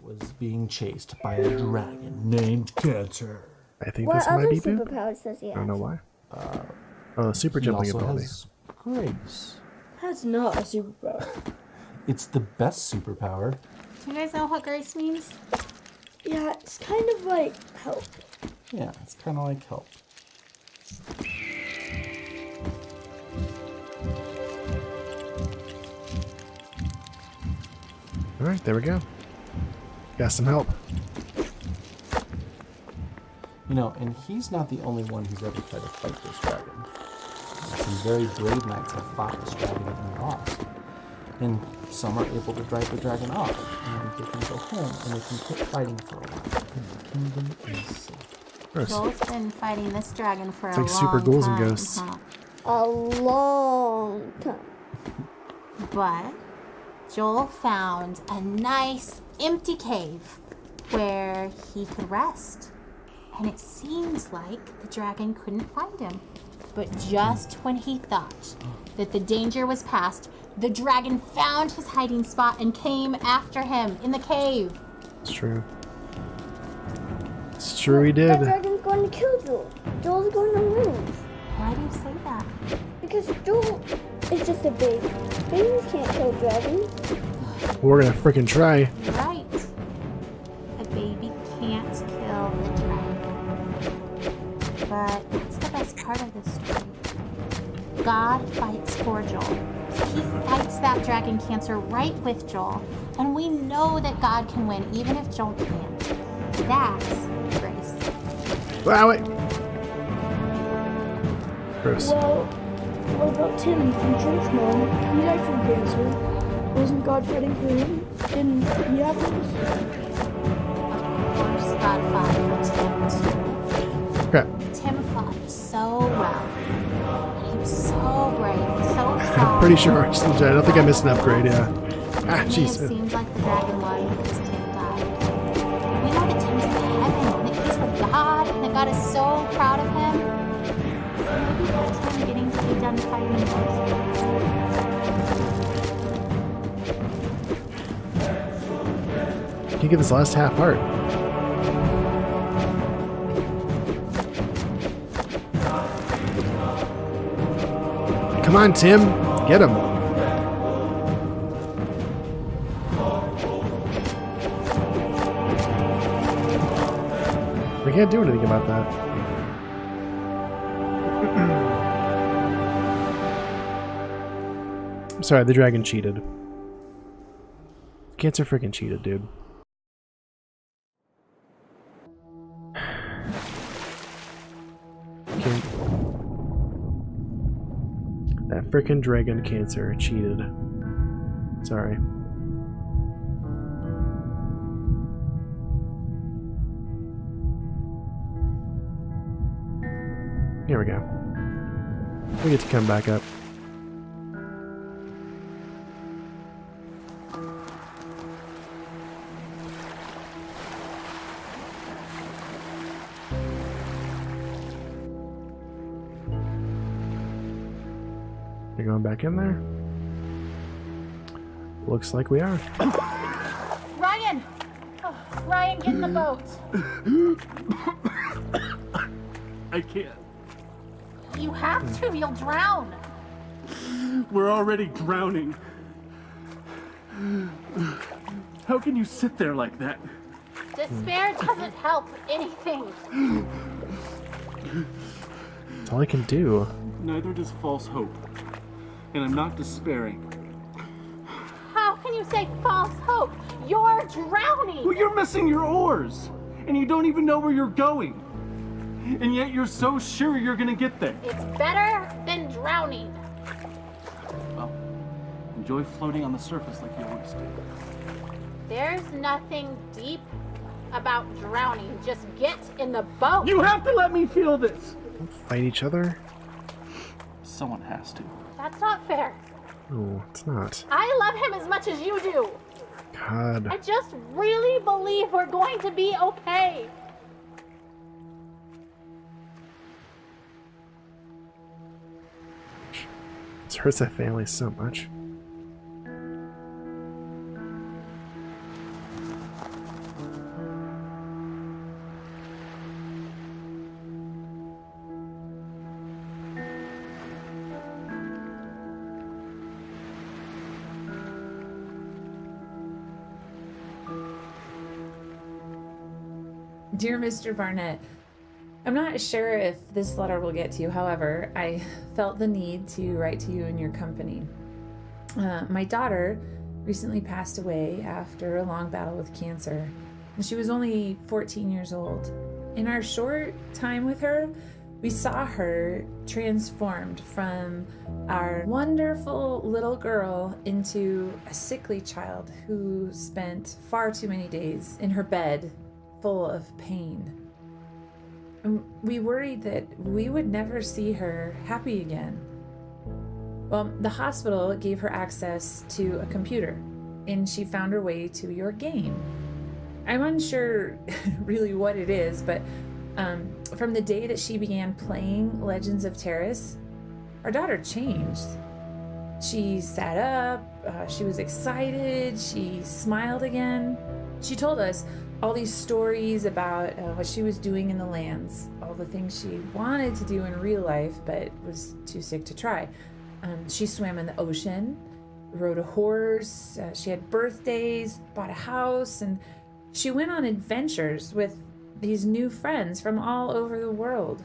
was being chased by a dragon named Cancer. I think What this other might be poop. superpowers does he I don't have? know why. Oh, super He jumping also ability. has grace. That's not a superpower. It's the best superpower. Do you guys know what grace means? Yeah, it's kind of like help. Yeah, it's kind of like help. Alright, there we go. Got some help. You know, and he's not the only one who's ever tried to fight this dragon. Some very brave knights have fought this dragon and lost. And some are able to drive the dragon off, and they can go home, and they can quit fighting for a while. And the kingdom is safe. Gross. Joel's been fighting this dragon for It's a like long super ghouls and time, ghosts. huh? A long time. But Joel found a nice empty cave where he could rest. And it seemed like the dragon couldn't find him. But just when he thought that the danger was past, the dragon found his hiding spot and came after him in the cave. It's true. It's true he That did. dragon's going to kill Joel. Joel's going to lose. Why do you say that? Because Joel is just a baby. Babies can't kill dragons. We're gonna freaking try. You're right. A baby can't kill the dragon. But that's the best part of this story. God fights for Joel. He fights that dragon Cancer right with Joel. And we know that God can win even if Joel can't. That's grace. Ah, wait. Gross. Well, what about Tim from Church Mom? He died from cancer. Wasn't God fighting for him? Didn't he have this? Of course, God fought for Tim. Crap. Tim fought so well. He was so brave, so strong. Pretty sure. I don't think I missed an upgrade, yeah. Ah, It may have jeez. seemed like the dragon won because Tim died. We know that Tim's in heaven, and that he's with God, and that God is so proud of him. So maybe for Tim getting to be done fighting Can you get this last half heart? Come on, Tim. Get him. I can't do anything about that. I'm sorry, the dragon cheated. Cancer freaking cheated, dude. Okay. That freaking dragon Cancer cheated. Sorry. Here we go. We get to come back up. You're going back in there? Looks like we are. Ryan! Oh, Ryan, get in the boat. I can't. You have to, you'll drown. We're already drowning. How can you sit there like that? Despair doesn't help anything. That's all I can do. Neither does false hope. And I'm not despairing. How can you say false hope? You're drowning. Well, you're missing your oars. And you don't even know where you're going. And yet you're so sure you're gonna get there. It's better than drowning. Well, enjoy floating on the surface like you always do. There's nothing deep about drowning. Just get in the boat. You have to let me feel this. Don't fight each other. Someone has to. That's not fair. No, it's not. I love him as much as you do. God. I just really believe we're going to be okay. This hurts that family so much. Dear Mr. Barnett, I'm not sure if this letter will get to you. However, I felt the need to write to you in your company. My daughter recently passed away after a long battle with cancer, and she was only 14 years old. In our short time with her, we saw her transformed from our wonderful little girl into a sickly child who spent far too many days in her bed full of pain. And we worried that we would never see her happy again. Well, the hospital gave her access to a computer, and she found her way to your game. I'm unsure really what it is, but from the day that she began playing Legends of Terrace, our daughter changed. She sat up, she was excited, she smiled again. She told us all these stories about what she was doing in the lands, all the things she wanted to do in real life but was too sick to try. She swam in the ocean, rode a horse, she had birthdays, bought a house, and she went on adventures with these new friends from all over the world.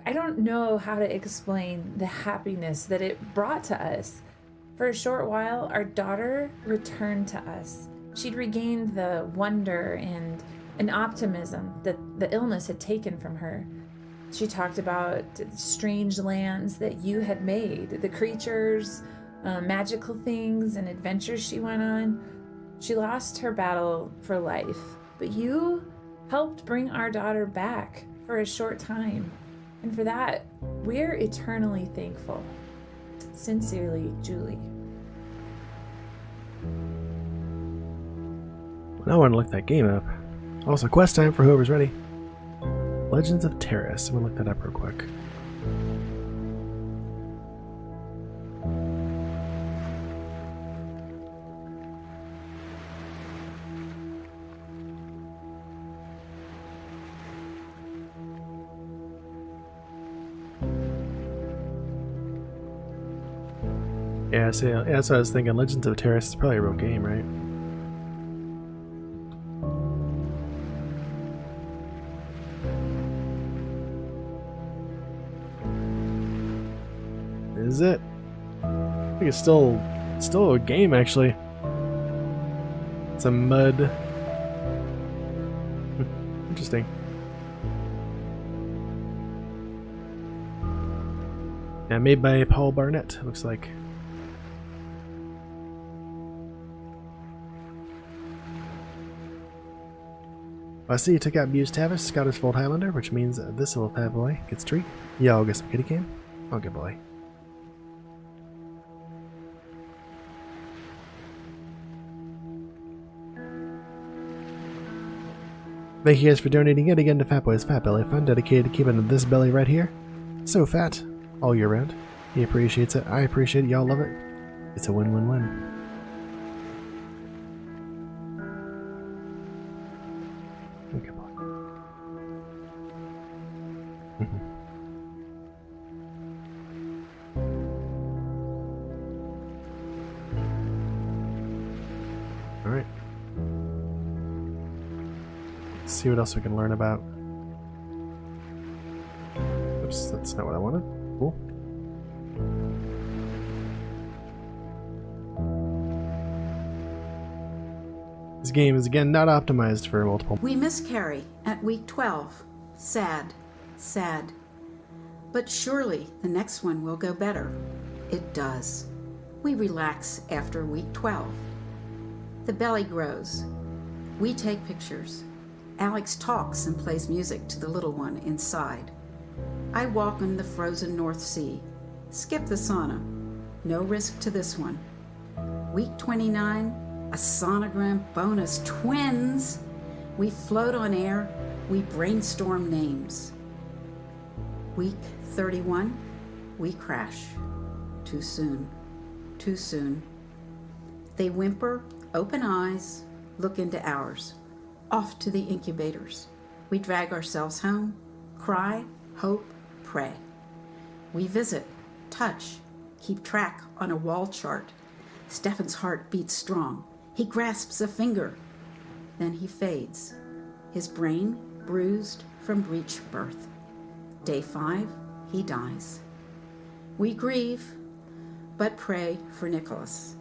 I don't know how to explain the happiness that it brought to us. For a short while, our daughter returned to us. She'd regained the wonder and an optimism that the illness had taken from her. She talked about strange lands that you had made, the creatures, magical things, and adventures she went on. She lost her battle for life, but you helped bring our daughter back for a short time. And for that, we're eternally thankful. Sincerely, Julie. Now I want to look that game up. Also, quest time for whoever's ready. Legends of Terrace. I'm gonna look that up real quick. Yeah, so yeah, that's what I was thinking. Legends of Terrace is probably a real game, right? Is it? I think it's still a game actually. It's a mud. Interesting. Yeah, made by Paul Barnett, looks like. I see you took out Muse Tavis, Scottish Fold Highlander, which means this little fat boy gets a treat. Yeah, I'll get some kitty cam. Oh, good boy. Thank you guys for donating yet again to Fat Boy's Fat Belly Fund, dedicated to keeping this belly right here so fat all year round. He appreciates it. I appreciate it. Y'all love it. It's a win-win-win. Okay, boy. All right. Let's see what else we can learn about. Oops, that's not what I wanted. Cool. This game is again not optimized for multiple. We miss Carrie at week 12. Sad, sad. But surely the next one will go better. It does. We relax after week 12. The belly grows. We take pictures. Alex talks and plays music to the little one inside. I walk on the frozen North Sea. Skip the sauna. No risk to this one. Week 29, a sonogram bonus. Twins! We float on air. We brainstorm names. Week 31, we crash. Too soon. Too soon. They whimper, open eyes, look into ours. Off to the incubators. We drag ourselves home, cry, hope, pray. We visit, touch, keep track on a wall chart. Stefan's heart beats strong. He grasps a finger. Then he fades. His brain bruised from breech birth. Day 5, he dies. We grieve, but pray for Nicholas.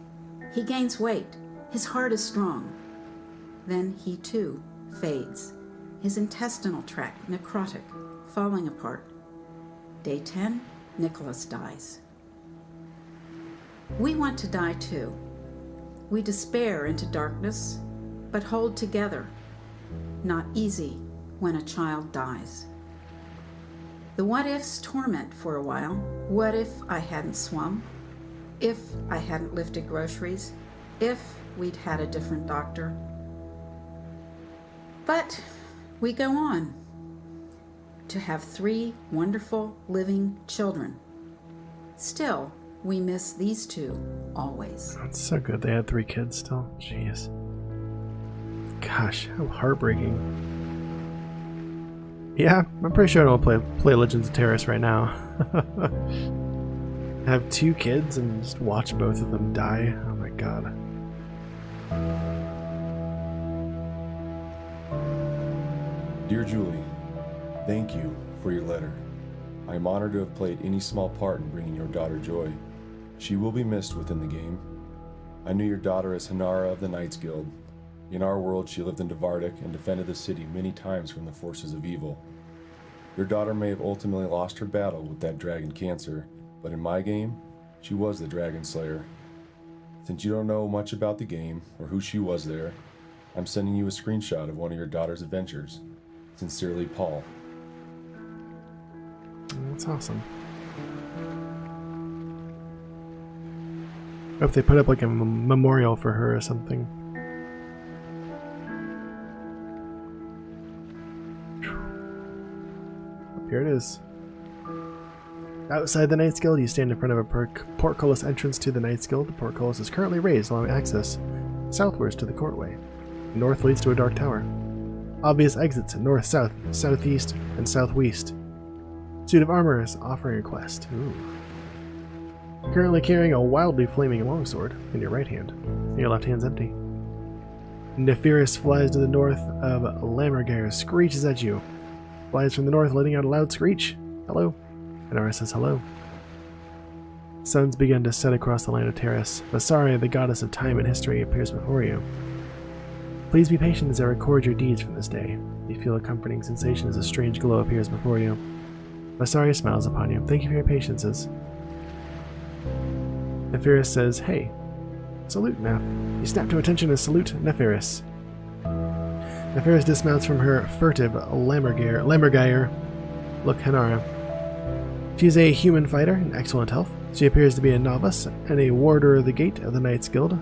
He gains weight. His heart is strong. Then he too fades. His intestinal tract necrotic, falling apart. Day 10, Nicholas dies. We want to die too. We despair into darkness, but hold together. Not easy when a child dies. The what-ifs torment for a while. What if I hadn't swum? If I hadn't lifted groceries? If we'd had a different doctor? But we go on to have 3 wonderful living children. Still, we miss these 2 always. That's so good. They had 3 kids still. Jeez. Gosh, how heartbreaking. Yeah, I'm pretty sure I don't play Legends of Terrace right now. Have 2 kids and just watch both of them die. Oh my god. Dear Julie, thank you for your letter. I am honored to have played any small part in bringing your daughter joy. She will be missed within the game. I knew your daughter as Hanara of the Knights Guild. In our world, she lived in Devardic and defended the city many times from the forces of evil. Your daughter may have ultimately lost her battle with that dragon cancer, but in my game, she was the Dragon Slayer. Since you don't know much about the game or who she was there, I'm sending you a screenshot of one of your daughter's adventures. Sincerely, Paul. That's awesome. I hope they put up like a memorial for her or something. Here it is. Outside the Knights Guild, you stand in front of a portcullis entrance to the Knights Guild. The portcullis is currently raised, allowing access southwards to the courtway. North leads to a dark tower. Obvious exits north, south, southeast, and southwest. Suit of armor is offering a quest. Ooh. Currently carrying a wildly flaming longsword in your right hand. Your left hand's empty. Nephirus flies to the north of Lammergare, screeches at you. Flies from the north, letting out a loud screech. Hello. Inara says hello. Suns begin to set across the land of Terrace. Vasari, the goddess of time and history, appears before you. Please be patient as I record your deeds from this day. You feel a comforting sensation as a strange glow appears before you. Vasari smiles upon you. Thank you for your patiences. Nephirus says, hey, salute Neph. You snap to attention and salute Nephirus. Nephirus dismounts from her furtive Lammergire. Look, Henara. She is a human fighter in excellent health. She appears to be a novice and a warder of the gate of the Knights Guild.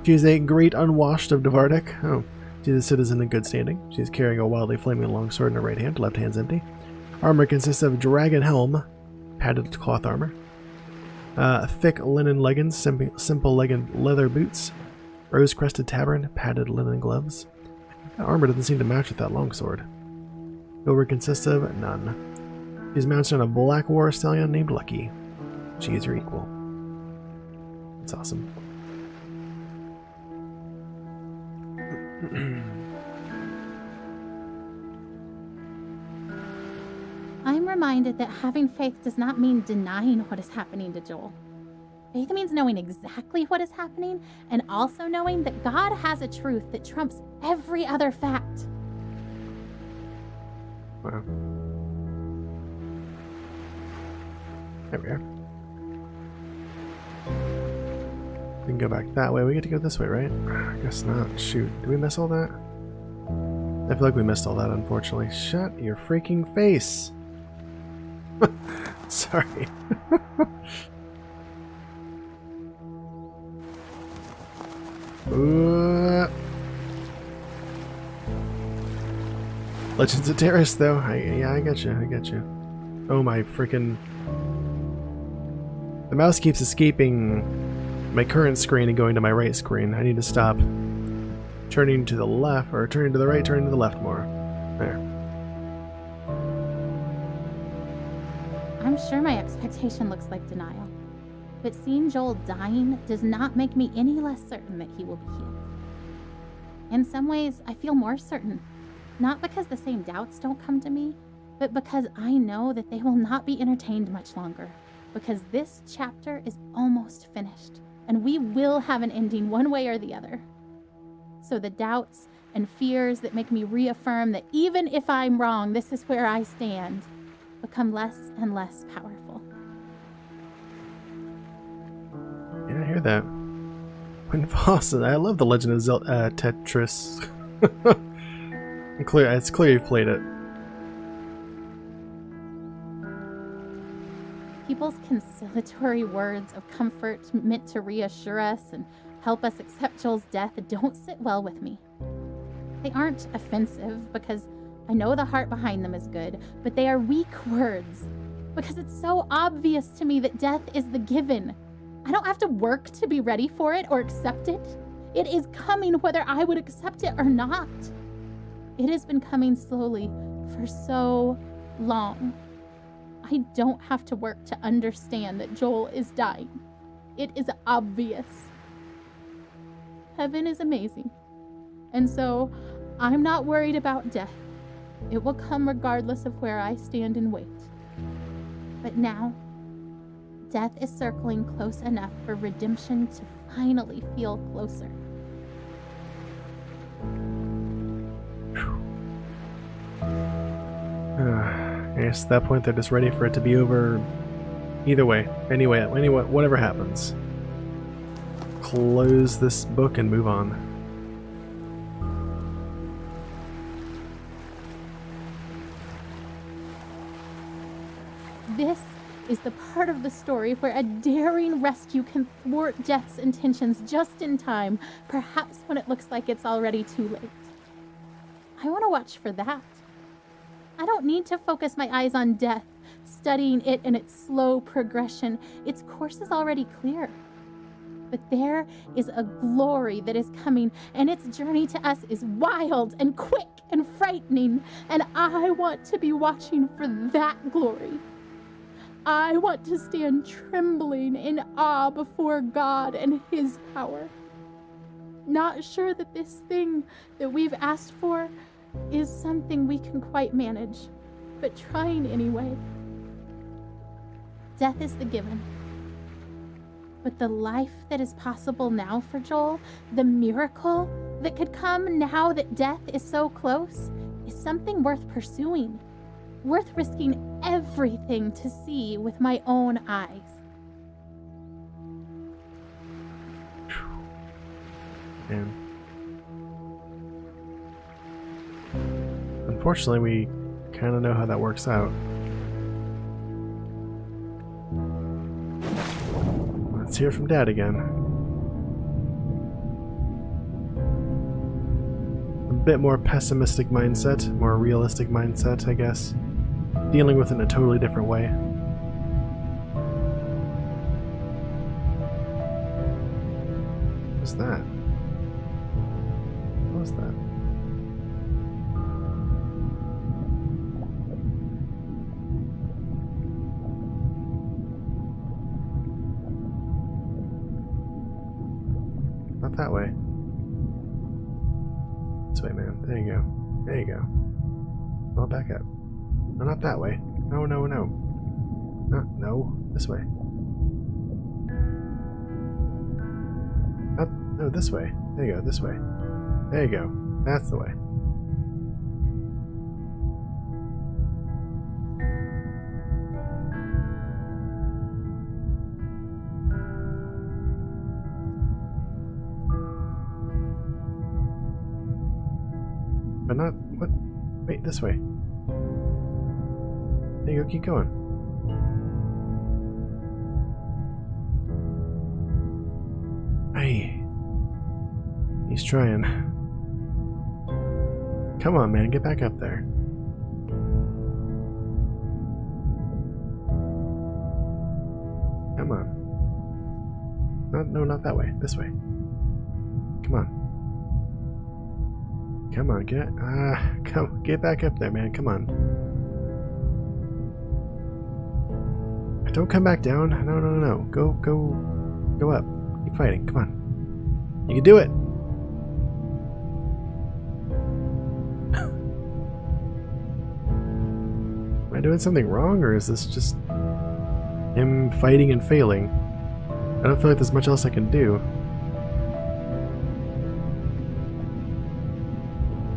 She is a great unwashed of Dvardik. Oh, she's a citizen in good standing. She is carrying a wildly flaming longsword in her right hand. Left hand's empty. Armor consists of dragon helm, padded cloth armor, thick linen leggings, simple leather boots, rose-crested tabard, padded linen gloves. That armor doesn't seem to match with that longsword. Silver consists of none. She's mounted on a black war stallion named Lucky. She is your equal. That's awesome. I'm reminded that having faith does not mean denying what is happening to Joel. Faith means knowing exactly what is happening and also knowing that God has a truth that trumps every other fact. Wow. There we are. We can go back that way. We get to go this way, right? I guess not. Shoot. Did we miss all that? I feel like we missed all that, unfortunately. Shut your freaking face! Sorry. Legends of Terrace, though. Yeah, I got you. I got you. Oh my freaking... The mouse keeps escaping my current screen and going to my right screen. I need to stop turning to the left, or turning to the right, turning to the left more. There. I'm sure my expectation looks like denial, but seeing Joel dying does not make me any less certain that he will be healed. In some ways, I feel more certain, not because the same doubts don't come to me, but because I know that they will not be entertained much longer, because this chapter is almost finished, and we will have an ending one way or the other. So the doubts and fears that make me reaffirm that even if I'm wrong, this is where I stand, become less and less powerful. Yeah, I hear that. Windfall, I love the Legend of Zelda Tetris. It's clear you've played it. People's conciliatory words of comfort meant to reassure us and help us accept Joel's death don't sit well with me. They aren't offensive because I know the heart behind them is good, but they are weak words because it's so obvious to me that death is the given. I don't have to work to be ready for it or accept it. It is coming whether I would accept it or not. It has been coming slowly for so long. I don't have to work to understand that Joel is dying. It is obvious. Heaven is amazing. And so I'm not worried about death. It will come regardless of where I stand and wait. But now, death is circling close enough for redemption to finally feel closer. I guess at that point they're just ready for it to be over either way. Anyway, whatever happens. Close this book and move on. This is the part of the story where a daring rescue can thwart Death's intentions just in time, perhaps when it looks like it's already too late. I want to watch for that. I don't need to focus my eyes on Death, studying it and its slow progression. Its course is already clear. But there is a glory that is coming, and its journey to us is wild and quick and frightening, and I want to be watching for that glory. I want to stand trembling in awe before God and His power. Not sure that this thing that we've asked for is something we can quite manage, but trying anyway. Death is the given. But the life that is possible now for Joel, the miracle that could come now that death is so close, is something worth pursuing, worth risking everything to see with my own eyes. And unfortunately, we kind of know how that works out. Let's hear from Dad again. A bit more pessimistic mindset, more realistic mindset, I guess. Dealing with it in a totally different way. What's that? What was that? Not that way. This way, man. There you go. There you go. Well, back up. No, not that way. No, no, no. No. This way. No, this way. There you go. This way. There you go. That's the way. But not... What? Wait, this way. There you go, keep going. Hey. He's trying. Come on, man, get back up there. Come on. No, not that way. This way. Come on. Come on, get back up there, man. Come on. Don't come back down. No. Go up. Keep fighting. Come on. You can do it. Am I doing something wrong, or is this just him fighting and failing? I don't feel like there's much else I can do.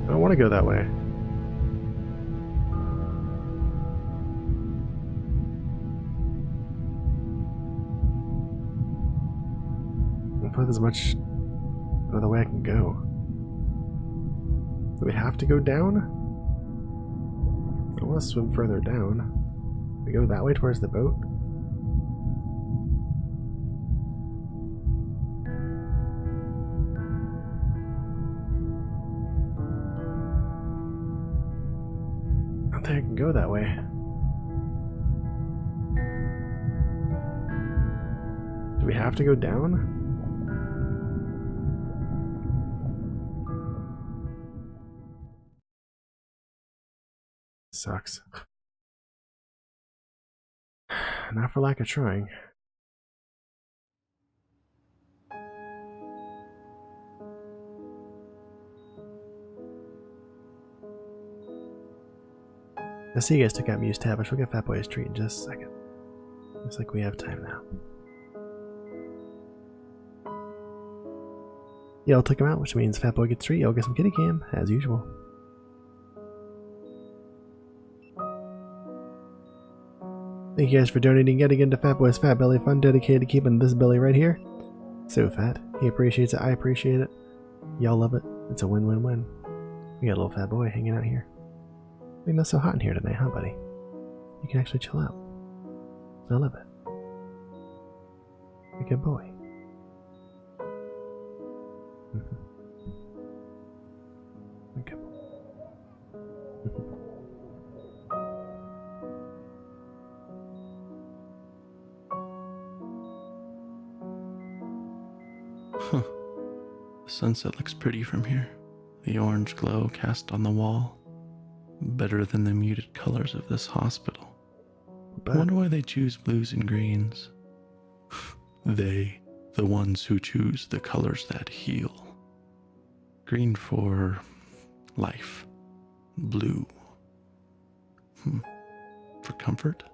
I don't want to go that way. I don't feel like there's much other way I can go. Do we have to go down? I don't want to swim further down. We go that way towards the boat? I don't think I can go that way. Do we have to go down? Sucks. Not for lack of trying. I see you guys took out Mew's tab, but she'll get Fat Boy his treat in just a second. Looks like we have time now. Yeah, I'll take him out, which means Fat Boy gets a treat. I'll get some kitty cam, as usual. Thank you guys for donating yet again to Fat Boy's Fat Belly Fund, dedicated to keeping this belly right here so fat. He appreciates it, I appreciate it. Y'all love it. It's a win-win-win. We got a little Fat Boy hanging out here. I think that's so hot in here tonight, huh, buddy? You can actually chill out. I love it. You're a good boy. Good boy. Huh. The sunset looks pretty from here. The orange glow cast on the wall. Better than the muted colors of this hospital. I wonder why they choose blues and greens. They, the ones who choose the colors that heal. Green for life. Blue. For comfort.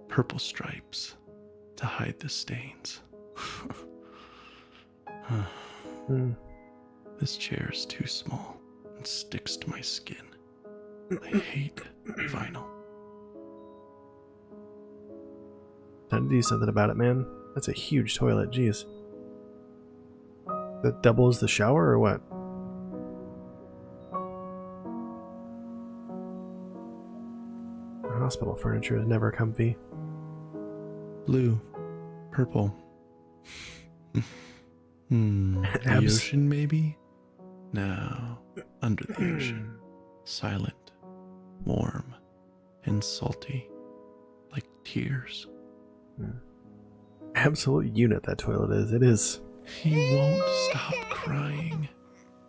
Purple stripes to hide the stains. This chair is too small and sticks to my skin. I hate vinyl. Time to do something about it, man. That's a huge toilet, jeez. That doubles the shower or what? Hospital furniture is never comfy. Blue. Purple. The ocean, maybe? No. Under the ocean. Silent. Warm. And salty. Like tears. Absolute unit that toilet is. It is. He won't stop crying.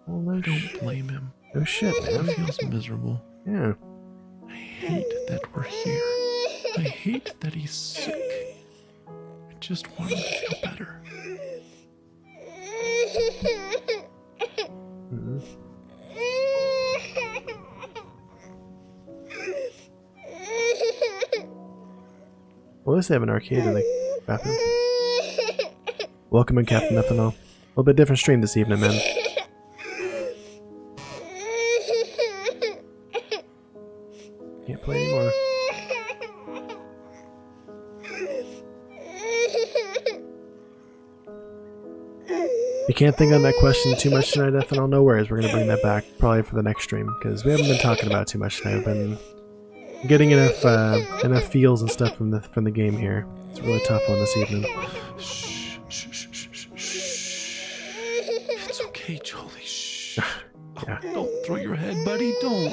Well, no don't blame him. No shit, man. He feels miserable. Yeah. I hate that we're here. I hate that he's sick. I just want him to feel better. Well, at least they have an arcade in the bathroom. Welcome in, Captain Ethanol. A little bit different stream this evening, man. Can't play anymore. You can't think on that question too much tonight, Ethanol. No worries, we're gonna bring that back probably for the next stream because we haven't been talking about it too much tonight. I've been getting enough feels and stuff from the game here. It's a really tough one this evening. Shh, shh, shh, shh, shh, shh. It's okay, Jolie. Shh. Yeah. Don't throw your head, buddy. Don't.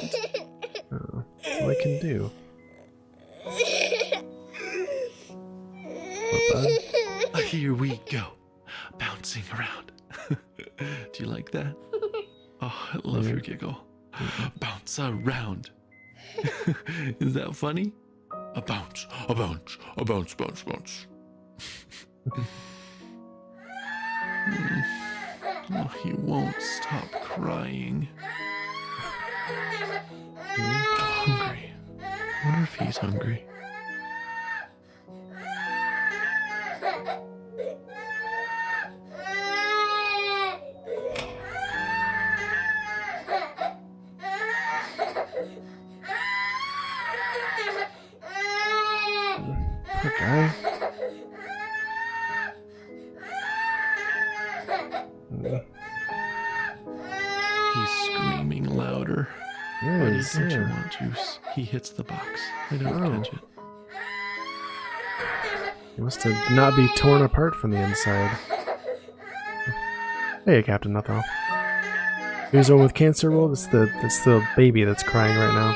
That's all I can do. What, bud? Here we go. Bouncing around. Do you like that? Oh, I love your giggle. Bounce around. Is that funny? A bounce, a bounce, a bounce, bounce, bounce. Oh, he won't stop crying. I'm hungry. I wonder if he's hungry. Poor guy. He's screaming louder. Buddy, don't you want juice? He hits the box. I don't catch it. He must have not be torn apart from the inside. Hey, Captain Nothing. Here's one with cancer roll. That's the baby that's crying right now.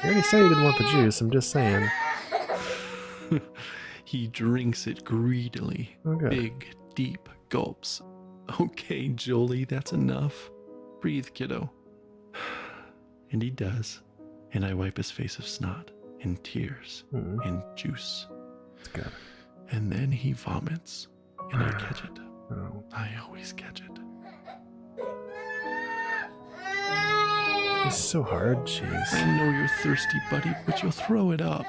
You already said you didn't want the juice. I'm just saying. He drinks it greedily. Okay. Big, deep gulps. Okay, Jolie, that's enough. Breathe, kiddo. And he does. And I wipe his face of snot and tears and juice. That's good. And then he vomits. And I catch it. Oh. I always catch it. It's so hard, jeez. I know you're thirsty, buddy, but you'll throw it up.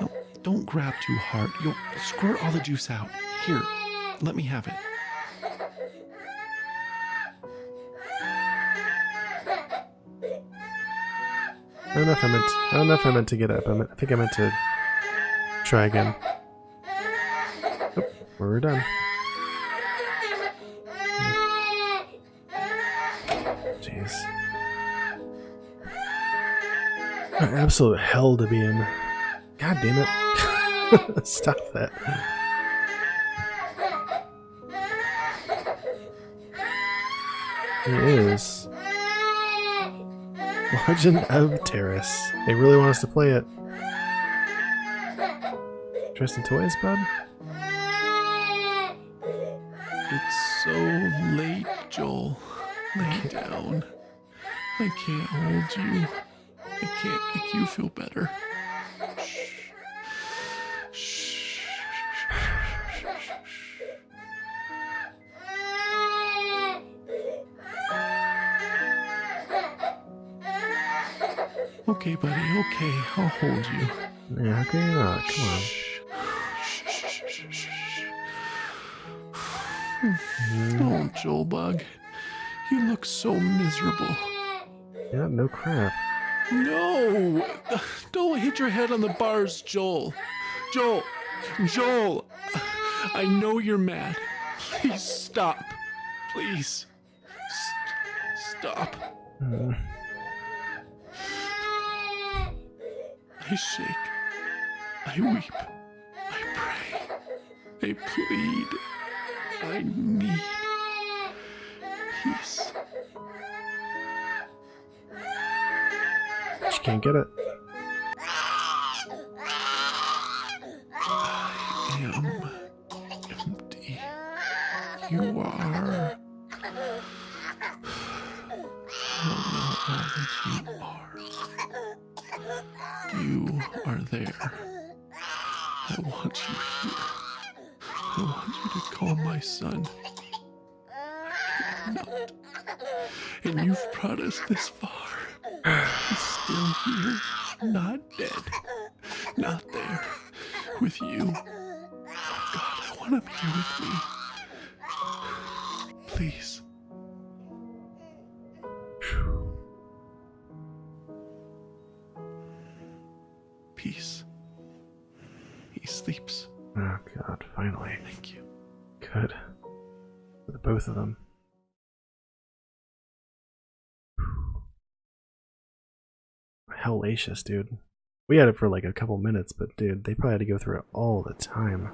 No, don't grab too hard. You'll squirt all the juice out. Here, let me have it. I don't know if I meant to get up. I think I meant to try again. Oh, we're done. Jeez. What absolute hell to be in. God damn it. Stop that. It is. Legend of Terrace. They really want us to play it. Interesting toys, bud? It's so late, Joel. Lay down. I can't hold you. I can't make you feel better. Okay, buddy, okay, I'll hold you. Yeah, okay, come on. Oh, Joel Bug, you look so miserable. Yeah, no crap. No! Don't hit your head on the bars, Joel. Joel! I know you're mad. Please stop. Please. Stop. I shake. I weep. I pray. I plead. I need peace. She can't get it. I am empty. You are. I don't know all that you are. You are there. I want you here. I want you to call my son. I cannot. And you've brought us this far. He's still here, not dead, not there, with you. Oh God, I want him here with me. Please. Peace. He sleeps. Oh God, finally. Thank you. Good. For the both of them. Hellacious, dude. We had it for like a couple minutes, but dude, they probably had to go through it all the time.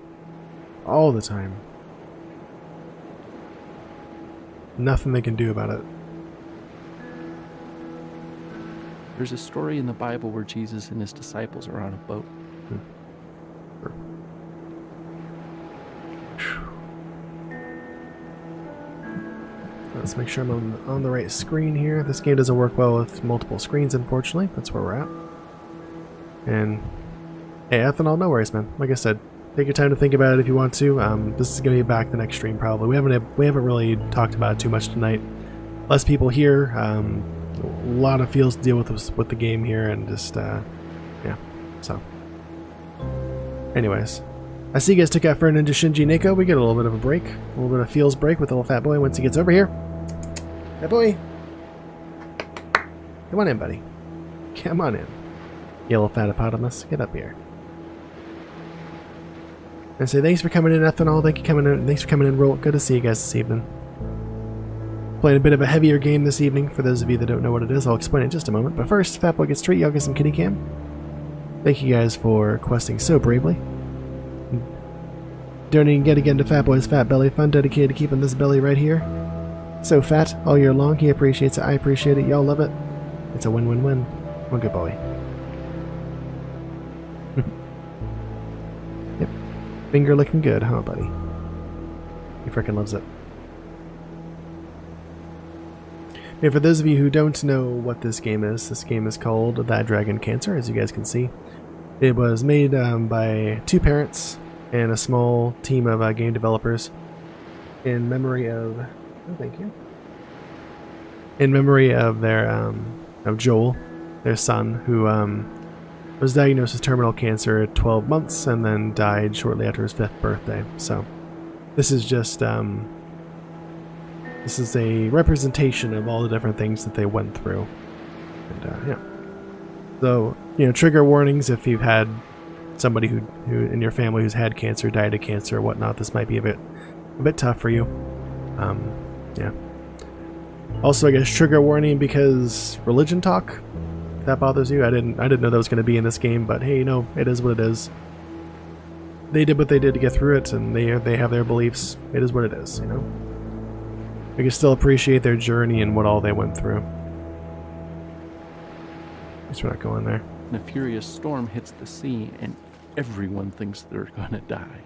All the time. Nothing they can do about it. There's a story in the Bible where Jesus and his disciples are on a boat. Let's make sure I'm on the right screen here. This game doesn't work well with multiple screens, unfortunately. That's where we're at. And hey, ethanol, no worries, man. Like I said, take your time to think about it if you want to. This is gonna be back the next stream probably. We haven't really talked about it too much tonight. Less people here. A lot of feels to deal with the game here, and just yeah. So, anyways. I see you guys took out Fern into Shinji Neko. We get a little bit of a break. A little bit of feels break with the little fat boy once he gets over here. Fat boy! Come on in, buddy. Come on in. Yellow fatapotamus. Get up here. And say thanks for coming in, Ethanol. Thanks for coming in, Roll. Good to see you guys this evening. Playing a bit of a heavier game this evening. For those of you that don't know what it is, I'll explain it in just a moment. But first, Fat Boy gets treat. Y'all get some kitty cam. Thank you guys for questing so bravely. Donating yet again to Fat Boy's Fat Belly Fund, dedicated to keeping this belly right here so fat all year long. He appreciates it, I appreciate it, y'all love it. It's a win-win-win. One good boy. Yep. Finger looking good, huh, buddy? He frickin' loves it. And for those of you who don't know what this game is called That Dragon Cancer, as you guys can see. It was made by two parents and a small team of game developers in memory of, oh, thank you, in memory of their of Joel, their son, who was diagnosed with terminal cancer at 12 months and then died shortly after his 5th birthday. So this is just this is a representation of all the different things that they went through. And yeah, so trigger warnings if you've had somebody who in your family who's had cancer, died of cancer, or whatnot. This might be a bit tough for you. Yeah. Also, I guess trigger warning because religion talk. If that bothers you, I didn't know that was going to be in this game, but hey, it is what it is. They did what they did to get through it, and they have their beliefs. It is what it is, We can still appreciate their journey and what all they went through. Guess we're not going there. And a furious storm hits the sea, and everyone thinks they're gonna die.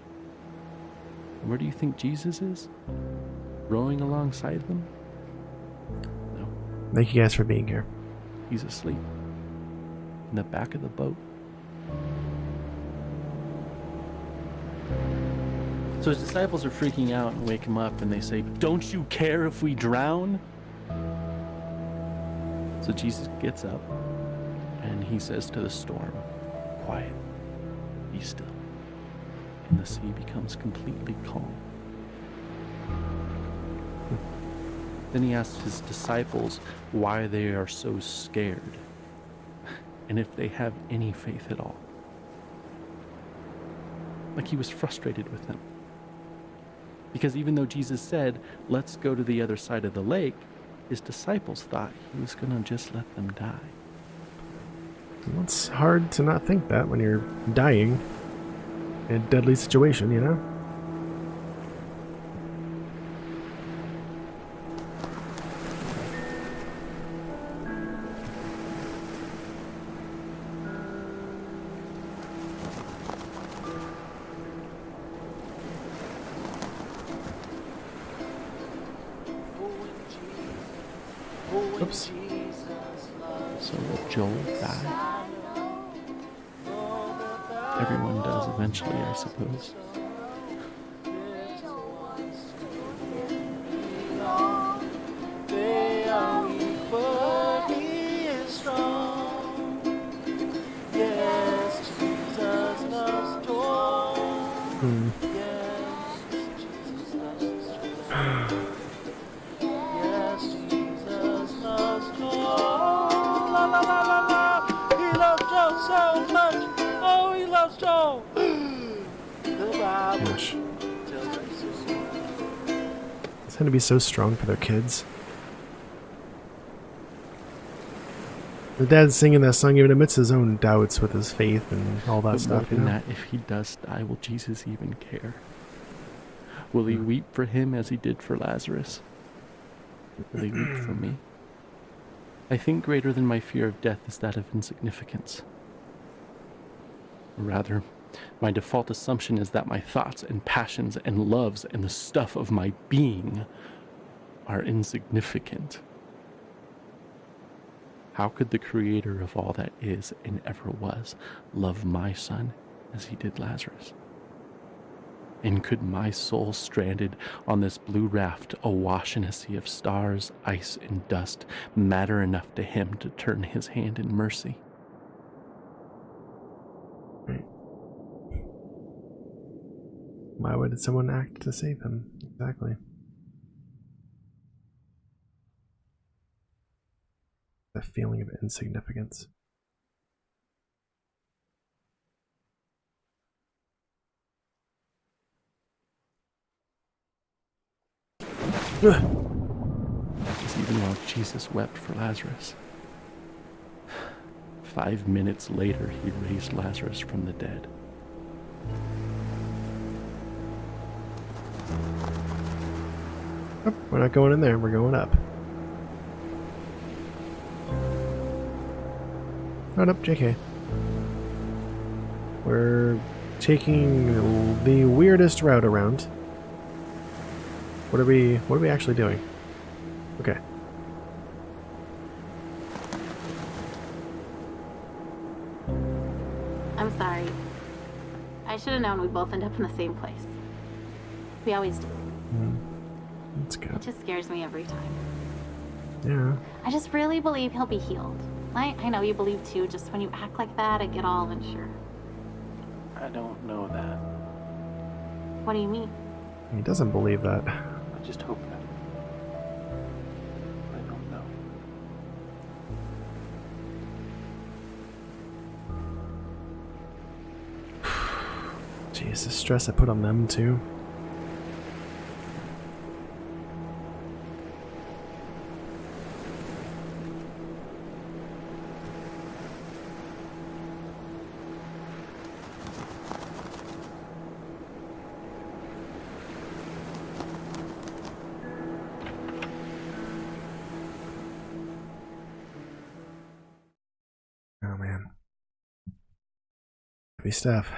Where do you think Jesus is? Rowing alongside them? No. Thank you guys for being here. He's asleep. In the back of the boat. So his disciples are freaking out and wake him up and they say, "Don't you care if we drown?" So Jesus gets up and he says to the storm, "Quiet, be still." And the sea becomes completely calm. Then he asks his disciples why they are so scared and if they have any faith at all. Like he was frustrated with them. Because even though Jesus said, "Let's go to the other side of the lake," his disciples thought he was going to just let them die. Well, it's hard to not think that when you're dying in a deadly situation, you know? Oops. So Joel died. Everyone does eventually, I suppose. Gosh. It's going to be so strong for their kids. The dad's singing that song even amidst his own doubts with his faith and all that But stuff, more you than know? that, if he does die, will Jesus even care? Will he weep for him as he did for Lazarus? Will he weep for me? I think greater than my fear of death is that of insignificance. Or rather, my default assumption is that my thoughts and passions and loves and the stuff of my being are insignificant. How could the creator of all that is and ever was love my son as he did Lazarus? And could my soul stranded on this blue raft awash in a sea of stars, ice, and dust matter enough to him to turn his hand in mercy? Why would someone act to save him? Exactly. The feeling of insignificance. Because even while Jesus wept for Lazarus, 5 minutes later he raised Lazarus from the dead. Oh, we're not going in there, we're going up. Oh, nope, JK. We're taking the weirdest route around. What are we actually doing? Okay. I'm sorry. I should have known we'd both end up in the same place. We always do. That's good. It just scares me every time. Yeah. I just really believe he'll be healed. I know you believe too, just when you act like that, I get all unsure. I don't know that. What do you mean? He doesn't believe that. I just hope that. I don't know. Jeez, the stress I put on them too. Oh man. Heavy stuff.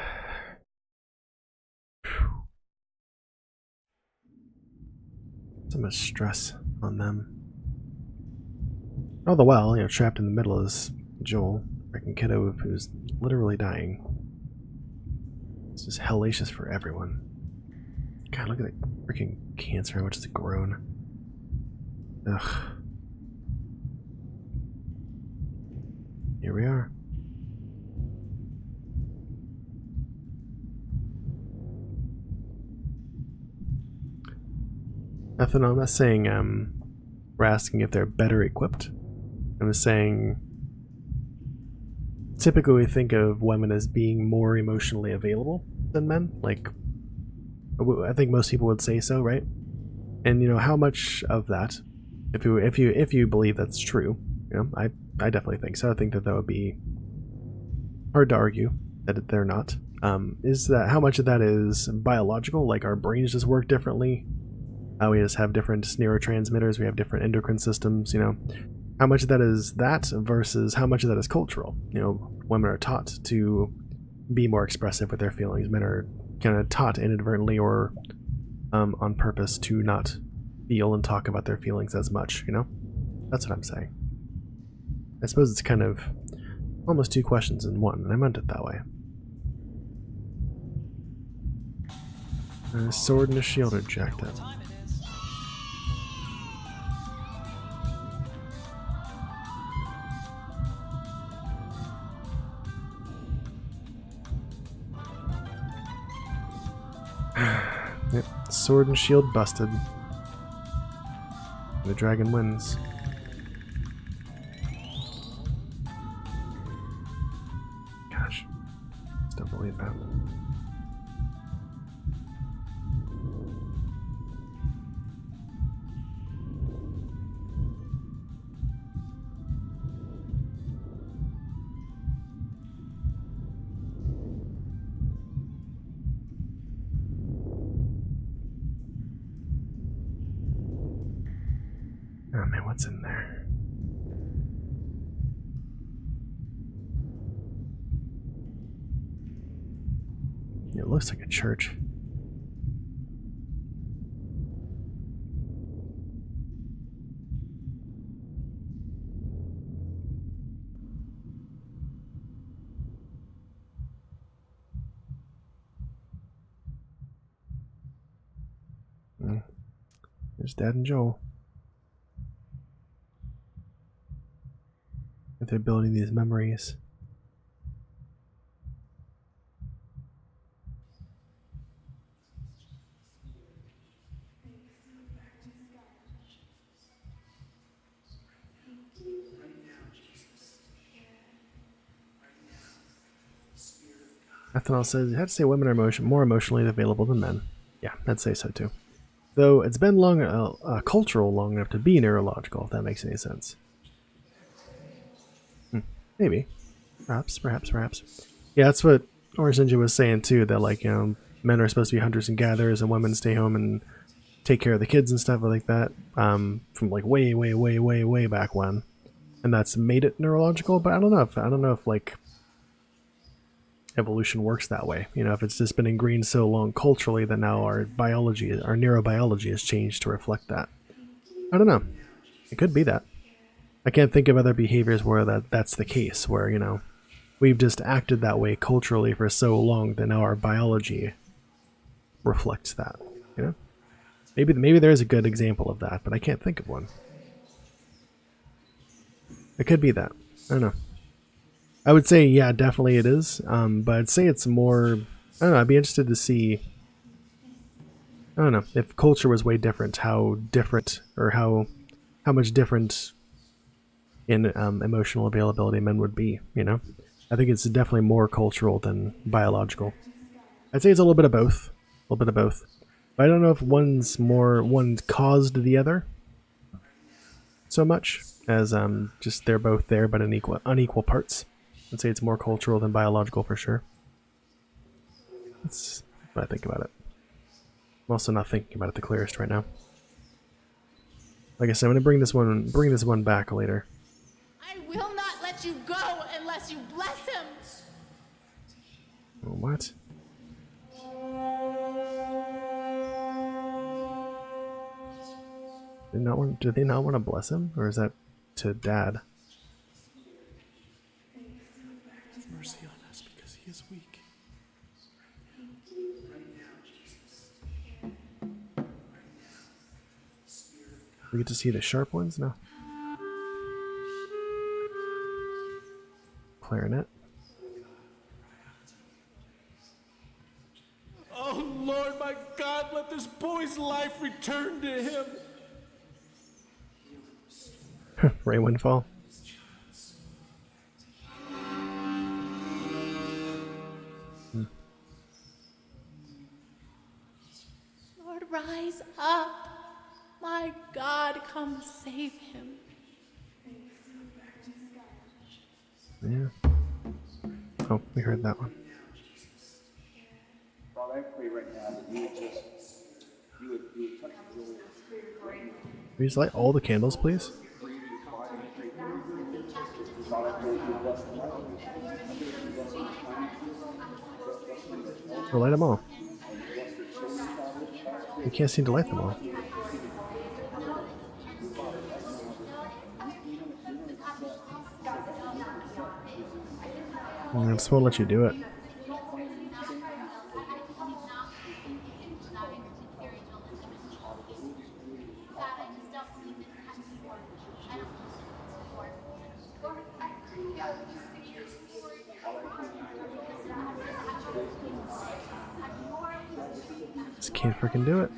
So much stress on them. All the while, you know, trapped in the middle is Joel, freaking kiddo who's literally dying. It's just hellacious for everyone. God, look at that freaking cancer, how much it's grown. Ugh. Here we are. Nothing, I'm not saying we're asking if they're better equipped. I'm saying typically we think of women as being more emotionally available than men. Like, I think most people would say so, right? And you know, how much of that, if you believe that's true, you know, I definitely think so. I think that would be hard to argue that they're not. Is that how much of that is biological? Like our brains just work differently. We just have different neurotransmitters. We have different endocrine systems. You know, how much of that is that versus how much of that is cultural? You know, women are taught to be more expressive with their feelings. Men are kind of taught inadvertently or on purpose to not feel and talk about their feelings as much. You know, that's what I'm saying. I suppose it's kind of almost two questions in one, and I meant it that way. A sword and a shield are jacked up. Yep, sword and shield busted. The dragon wins. Gosh, still believe that. Oh man, what's in there? It looks like a church. There's Dad and Joel. If they're building these memories. Ethanol says, you have to say women are more emotionally available than men. Yeah, I'd say so too. Though it's been cultural long enough to be neurological, if that makes any sense. Maybe. Perhaps. Yeah, that's what Orange Ninja was saying too, that like, you know, men are supposed to be hunters and gatherers and women stay home and take care of the kids and stuff like that, from like way back when. And that's made it neurological, but I don't know if like evolution works that way. You know, if it's just been ingrained so long culturally that now our neurobiology has changed to reflect that. I don't know. It could be that. I can't think of other behaviors where that's the case, where, you know, we've just acted that way culturally for so long that now our biology reflects that, you know? Maybe there's a good example of that, but I can't think of one. It could be that. I don't know. I would say, yeah, definitely it is. But I'd say it's more, I don't know, I'd be interested to see, I don't know, if culture was way different, how different, or how much different in emotional availability men would be, you know? I think it's definitely more cultural than biological. I'd say it's a little bit of both. But I don't know if one caused the other so much as just they're both there but in unequal parts. I'd say it's more cultural than biological for sure. That's what I think about it. I'm also not thinking about it the clearest right now. Like I said, I'm gonna bring this one back later. I will not let you go unless you bless him. What? Do they not want to bless him, or is that to Dad? Have mercy on us because he is weak. We get to see the sharp ones now. Clarinet. Oh Lord, my God, let this boy's life return to him. Ray Windfall. Lord, rise up. My God, come save him. Yeah. Oh, we heard that one. Father, I pray right now that you would touch Julie. Can we just light all the candles, please? Or light them all. We can't seem to light them all. I just won't let you do it. Just can't freaking do it.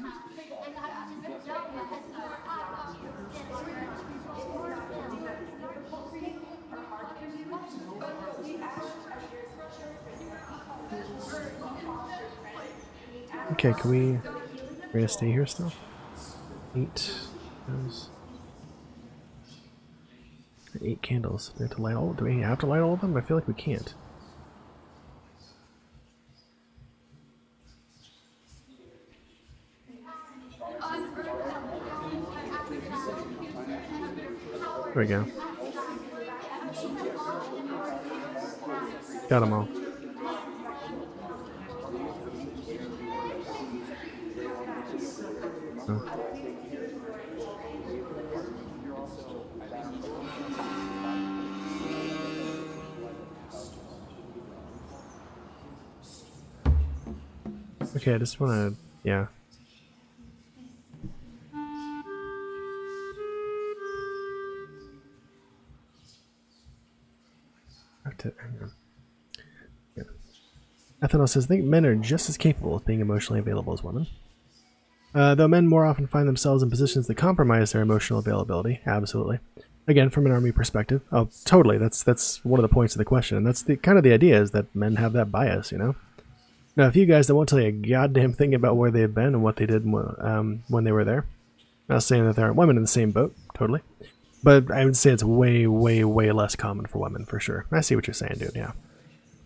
Okay, can we're gonna stay here still? 8 those 8 candles. Do we have to light all? Do we have to light all of them? I feel like we can't. There we go. Got them all. Oh. Okay, I just want to, yeah. Yeah. Ethanol says, I think men are just as capable of being emotionally available as women. Though men more often find themselves in positions that compromise their emotional availability. Absolutely. Again, from an army perspective. Oh, totally. That's one of the points of the question. And that's the kind of the idea, is that men have that bias, you know? Now, if you guys that won't tell you a goddamn thing about where they've been and what they did when they were there. Not saying that there aren't women in the same boat, totally. But I would say it's way, way, way less common for women, for sure. I see what you're saying, dude, yeah.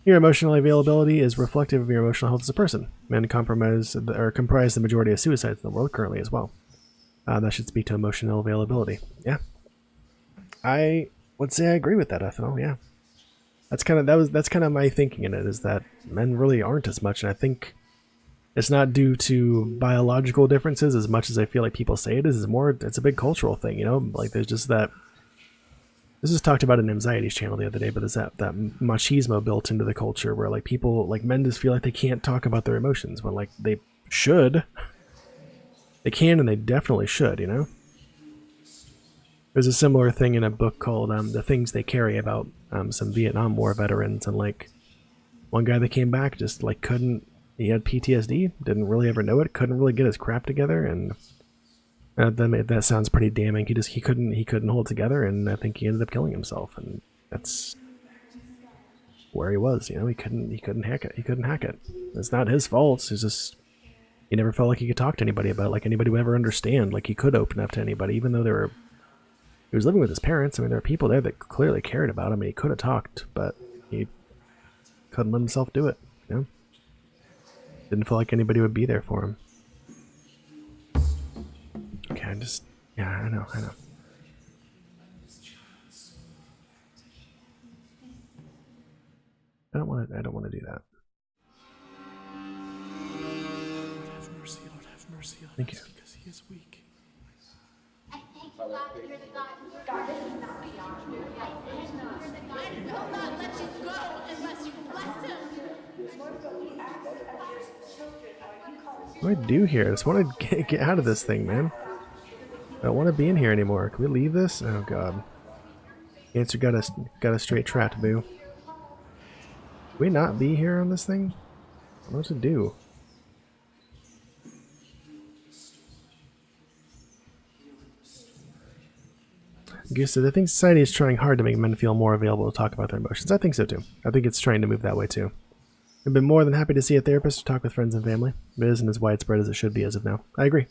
Your emotional availability is reflective of your emotional health as a person. Men comprise the majority of suicides in the world currently as well. That should speak to emotional availability. Yeah. I would say I agree with that, Ethanol, yeah. That's kind of my thinking in it, is that men really aren't as much, and I think it's not due to biological differences as much as I feel like people say it is. It's a big cultural thing, you know? Like, there's just that. This was talked about in Anxiety's channel the other day, but there's that machismo built into the culture where, like, people, like, men just feel like they can't talk about their emotions when, like, they should. They can, and they definitely should, you know? There's a similar thing in a book called The Things They Carry, about some Vietnam War veterans, and, like, one guy that came back just, like, he had PTSD, didn't really ever know it, couldn't really get his crap together, and that sounds pretty damning. He couldn't hold together, and I think he ended up killing himself, and that's where he was, you know. He couldn't hack it. It's not his fault. It's just he never felt like he could talk to anybody about it, like anybody would ever understand, like he could open up to anybody, even though he was living with his parents. I mean, there were people there that clearly cared about him, and he could have talked, but he couldn't let himself do it, you know? Didn't feel like anybody would be there for him. Okay, yeah, I know. I don't want to do that. Have mercy, Lord, have mercy on Thank us you. because he is weak. will not let you go unless you bless him. What do I do here? I just want to get out of this thing, man. I don't want to be in here anymore. Can we leave this? Oh god. Answer got us straight trapped, boo. Can we not be here on this thing? I don't know what to do. Goose said, I think society is trying hard to make men feel more available to talk about their emotions. I think so too. I think it's trying to move that way too. I've been more than happy to see a therapist or talk with friends and family, but it isn't as widespread as it should be as of now. I agree.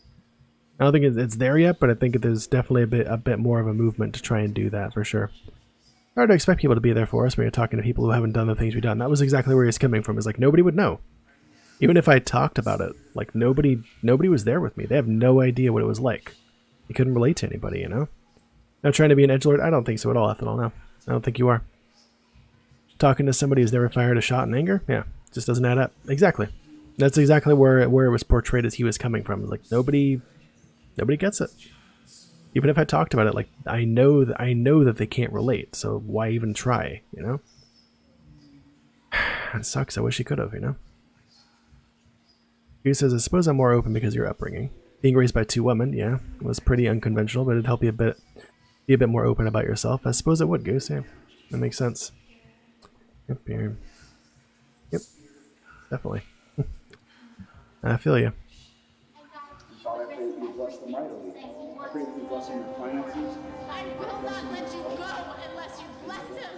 I don't think it's there yet, but I think there's definitely a bit more of a movement to try and do that for sure. Hard to expect people to be there for us when you're talking to people who haven't done the things we've done. That was exactly where he's coming from. It's like nobody would know. Even if I talked about it, like nobody was there with me. They have no idea what it was like. You couldn't relate to anybody, you know? Not trying to be an edgelord? I don't think so at all, Ethanol, no. I don't think you are. Talking to somebody who's never fired a shot in anger? Yeah, just doesn't add up. Exactly. That's exactly where it was portrayed as he was coming from. Like nobody gets it. Even if I talked about it, like I know that they can't relate, so why even try, you know? It sucks. I wish he could have, you know? He says, I suppose I'm more open because of your upbringing. Being raised by 2 women, yeah, was pretty unconventional, but it'd help you be a bit more open about yourself. I suppose it would, Goose, yeah. That makes sense. Yep, here. Yep, definitely. I feel you. God, I pray that you bless them mightily. I pray that you bless them with finances. I will not let you go unless you bless him.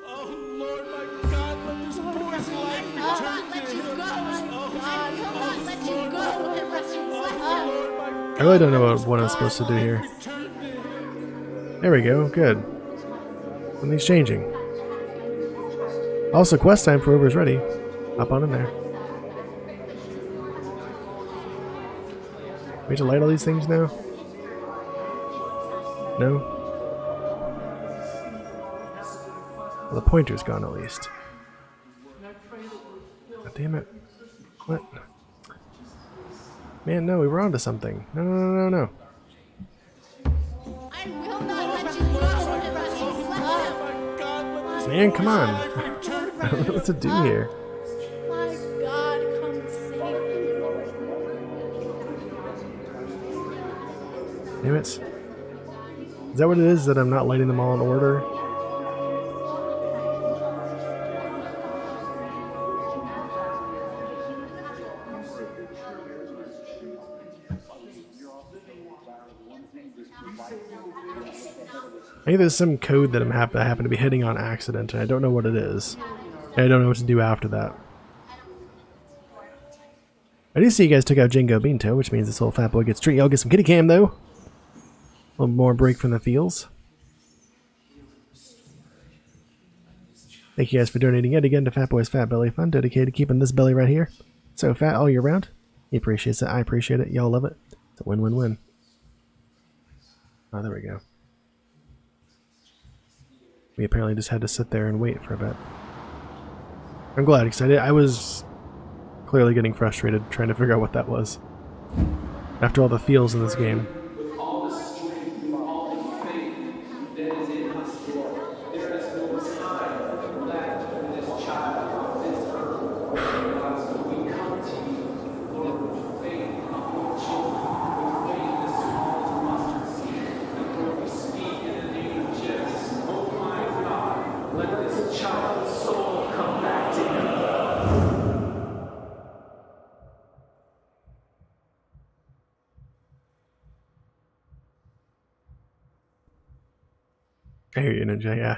Oh Lord, my God, let this boy's life I will not let you go. I will not let you go unless you bless him. I really don't know what I'm supposed to do here. There we go, good. Something's changing. Also, quest time for whoever's ready. Hop on in there. We have to light all these things now? No? Well, the pointer's gone at least. God damn it. What? Man, no, we were onto something. No, no, no, no, no. I will not let you go unless you bless him. Man, come on. I don't know what to do here. My God, come save him. Damn it. Is that what it is, that I'm not lighting them all in order? I think there's some code that I happen to be hitting on accident, and I don't know what it is. And I don't know what to do after that. I do see you guys took out Jingo Beanto, which means this little fat boy gets treated. Y'all get some kitty cam, though. A little more break from the fields. Thank you guys for donating yet again to Fat Boy's Fat Belly Fund, dedicated to keeping this belly right here so fat all year round. He appreciates it. I appreciate it. Y'all love it. It's a win-win-win. Oh, there we go. We apparently just had to sit there and wait for a bit. I'm glad, because I was clearly getting frustrated trying to figure out what that was. After all the feels in this game. With all the strength, all the faith that is in us, Lord, there is no time left for this child on this earth. God, so we come to you, Lord, with faith in our children, with faith in the smallest mustard seed. And Lord, we speak in the name of Jesus. Oh my God, let this child's soul come back to him. I hear you, Ninja, yeah.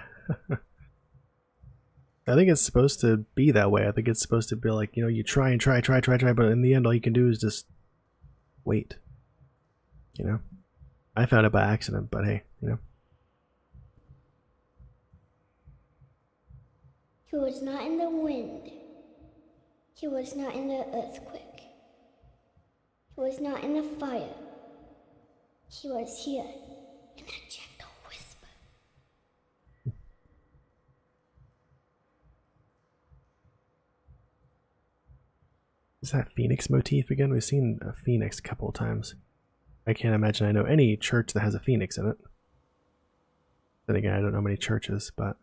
I think it's supposed to be that way. I think it's supposed to be like, you know, you try and try, but in the end all you can do is just wait. You know? I found it by accident, but hey, you know. He was not in the wind. He was not in the earthquake. He was not in the fire. He was here in a gentle whisper. Is that Phoenix motif again? We've seen a Phoenix a couple of times. I can't imagine I know any church that has a phoenix in it. Then again, I don't know many churches, but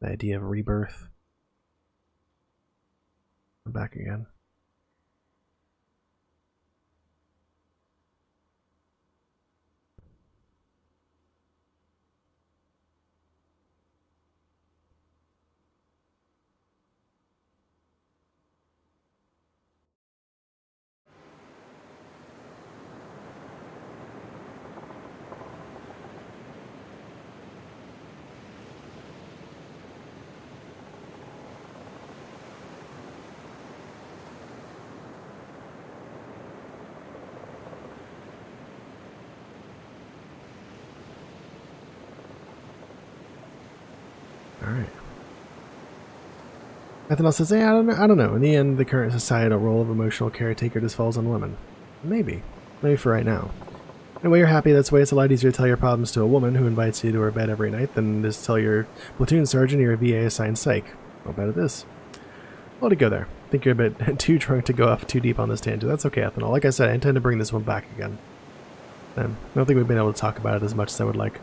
the idea of rebirth. I'm back again. Alright. Ethanol says, I don't know. In the end, the current societal role of emotional caretaker just falls on women. Maybe. Maybe for right now. Anyway, you're happy that's why it's a lot easier to tell your problems to a woman who invites you to her bed every night than just tell your platoon sergeant or your VA assigned psych. I'll bet it is. Well, to go there. I think you're a bit too drunk to go off too deep on this tangent. That's okay, Ethanol. Like I said, I intend to bring this one back again. I don't think we've been able to talk about it as much as I would like.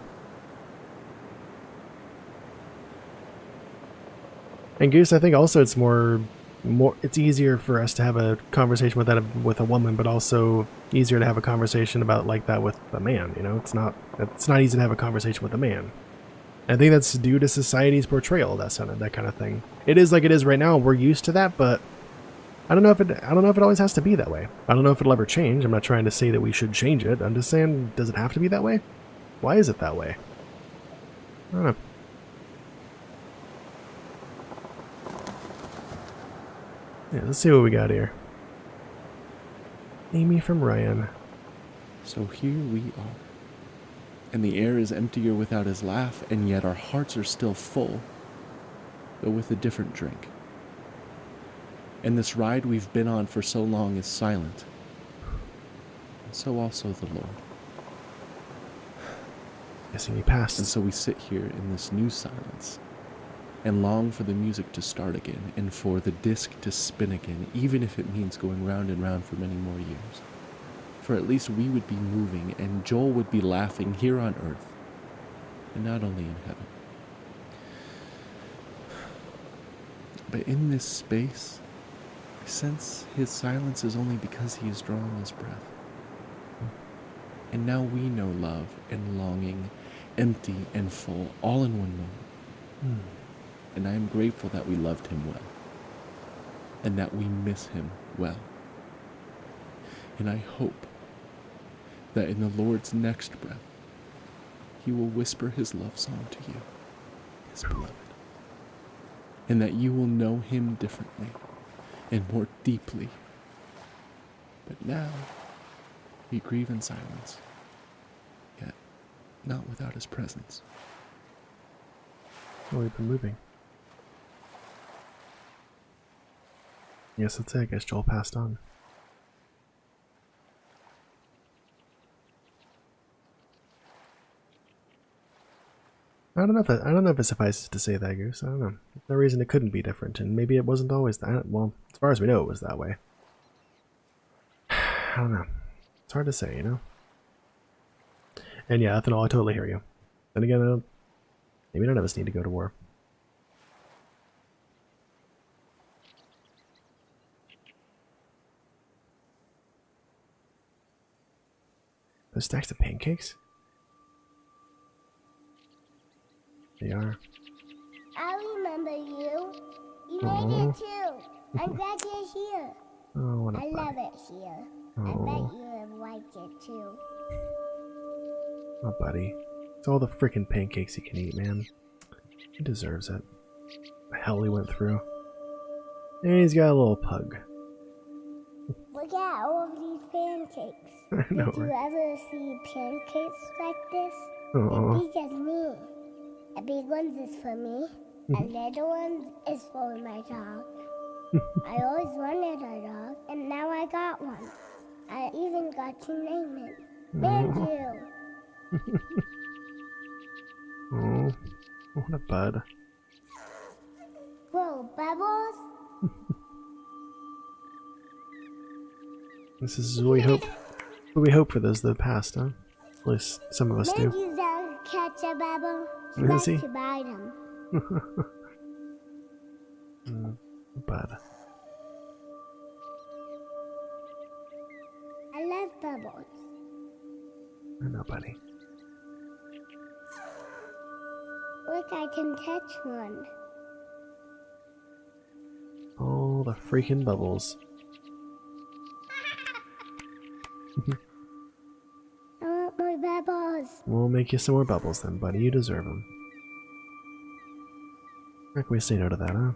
And Goose, I think also it's it's easier for us to have a conversation with that with a woman, but also easier to have a conversation about like that with a man. You know, it's not easy to have a conversation with a man. I think that's due to society's portrayal of that kind of thing. It is like it is right now. We're used to that, but I don't know if it always has to be that way. I don't know if it'll ever change. I'm not trying to say that we should change it. I'm just saying, does it have to be that way? Why is it that way? I don't know. Yeah, let's see what we got here. Amy from Ryan. So here we are. And the air is emptier without his laugh, and yet our hearts are still full, though with a different drink. And this ride we've been on for so long is silent. And so also the Lord. Guessing he passed. And so we sit here in this new silence, and long for the music to start again, and for the disc to spin again, even if it means going round and round for many more years. For at least we would be moving, and Joel would be laughing here on earth, and not only in heaven. But in this space, I sense his silence is only because he is drawing his breath. And now we know love and longing, empty and full, all in one moment. And I am grateful that we loved him well, and that we miss him well. And I hope that in the Lord's next breath, he will whisper his love song to you, his beloved, and that you will know him differently and more deeply. But now, we grieve in silence, yet not without his presence. Oh, we've been moving. Yes, that's it. I guess Joel passed on. I don't know if it suffices to say that, Goose. I don't know. There's no reason it couldn't be different, and maybe it wasn't always that. Well, as far as we know, it was that way. I don't know. It's hard to say, you know? And yeah, Ethanol, I totally hear you. Then again, maybe none of us need to go to war. Those stacks of pancakes? They are. I remember you. You made it too. I'm glad you're here. Oh, what a I love it here. I bet you have liked it too. Oh, buddy. It's all the freaking pancakes he can eat, man. He deserves it. The hell he went through. And he's got a little pug. Look at all of these pancakes. I know, Did you right? ever see pancakes like this? Aw. They're big as me. The big ones is for me, and the little ones is for my dog. I always wanted a dog, and now I got one. I even got to name it. Thank you. Oh, what a bud. Whoa, Bubbles? This is what we hope. What we hope for those that passed, huh? At least some of us do. Maybe they'll catch a bubble. She Is likes he? to bite them. Bad. I love bubbles. I know, buddy. Look, I can touch one. All the freaking bubbles. I want more bubbles. We'll make you some more bubbles then, buddy. You deserve them. How can we say no to that, huh?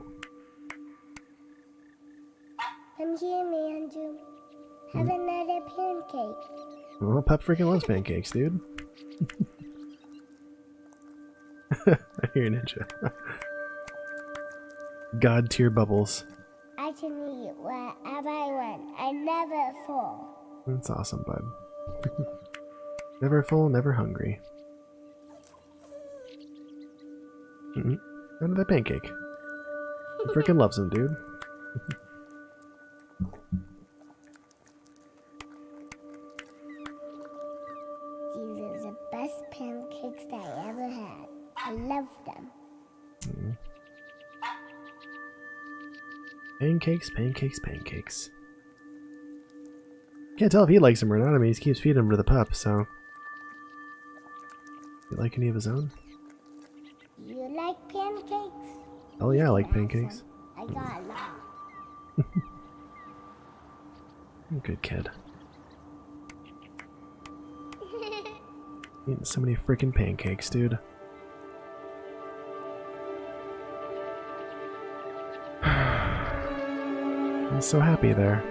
Come here, Andrew. Have another pancake. Well, Pep freaking loves pancakes, dude. I hear Ninja. God tier bubbles. I can eat whatever I want. I never fall. That's awesome, bud. Never full, never hungry. Another pancake. He freaking loves them, dude. These are the best pancakes that I ever had. I love them. Pancakes, pancakes, pancakes. Can't tell if he likes them or not. I mean, he keeps feeding them to the pup, so. You like any of his own? You like pancakes? Oh yeah, I like pancakes. I got a lot. Good kid. Eating so many freaking pancakes, dude. I'm so happy there.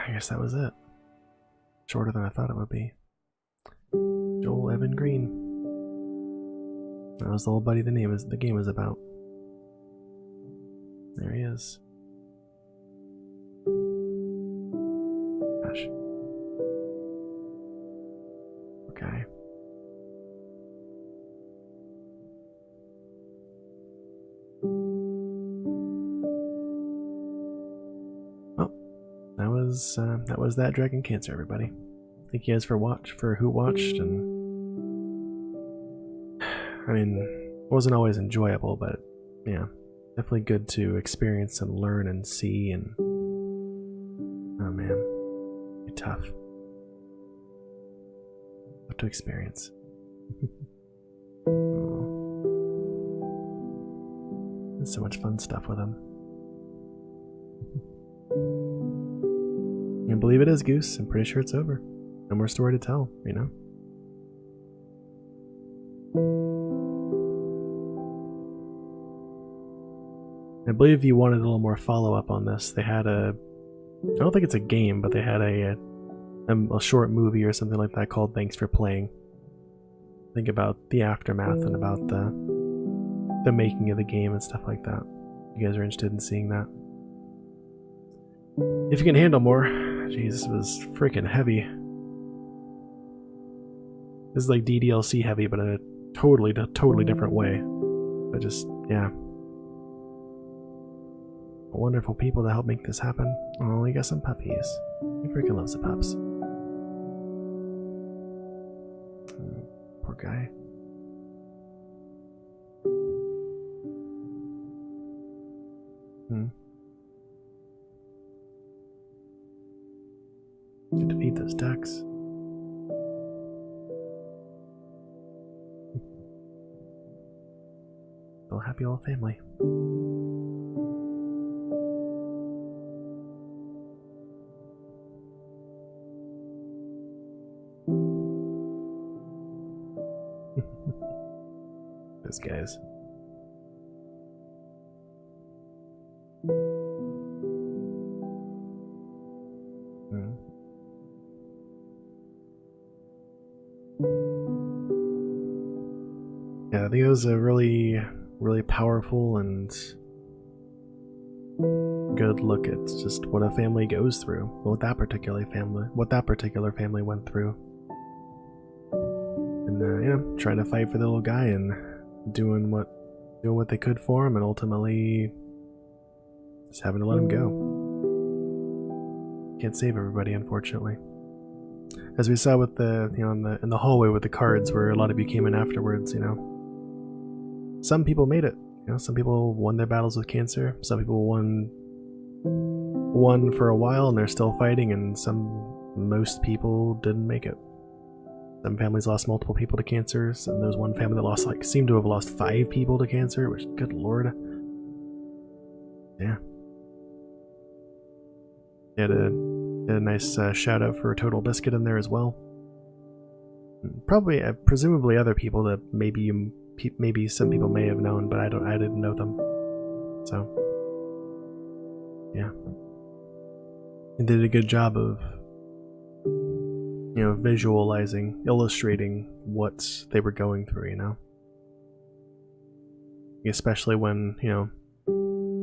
I guess that was it. Shorter than I thought it would be. Joel Evan Green. That was the old buddy the game is about. There he is. Gosh. Okay. That was that Dragon Cancer, everybody. Thank you guys for who watched, and I mean, it wasn't always enjoyable, but yeah, definitely good to experience and learn and see, and oh man, it's tough to experience. There's so much fun stuff with them. I believe it is, Goose. I'm pretty sure it's over. No more story to tell, you know? I believe you wanted a little more follow-up on this. They had I don't think it's a game, but they had a short movie or something like that called Thanks for Playing. Think about the aftermath and about the making of the game and stuff like that. You guys are interested in seeing that? If you can handle more. Jeez, this was freaking heavy. This is like DDLC heavy, but in a totally different way. But just, yeah. Wonderful people to help make this happen. Oh, we got some puppies. He freaking loves the pups. Poor guy. Good to feed those ducks. Still happy old family. Those guys. Yeah, I think it was a really, really powerful and good look at just what a family goes through, what that particular family went through, and you know, trying to fight for the little guy and doing what they could for him, and ultimately just having to let him go. Can't save everybody, unfortunately. As we saw with the, you know, in the hallway with the cards, where a lot of you came in afterwards, you know, some people made it. You know, some people won their battles with cancer. Some people won for a while and they're still fighting, and most people didn't make it. Some families lost multiple people to cancer, and there's one family that seemed to have lost 5 people to cancer, which, good lord. Yeah. They had a nice shout out for Total Biscuit in there as well. Probably, presumably other people that maybe some people may have known, but I didn't know them. So, yeah. They did a good job of, you know, visualizing, illustrating what they were going through, you know? Especially when, you know,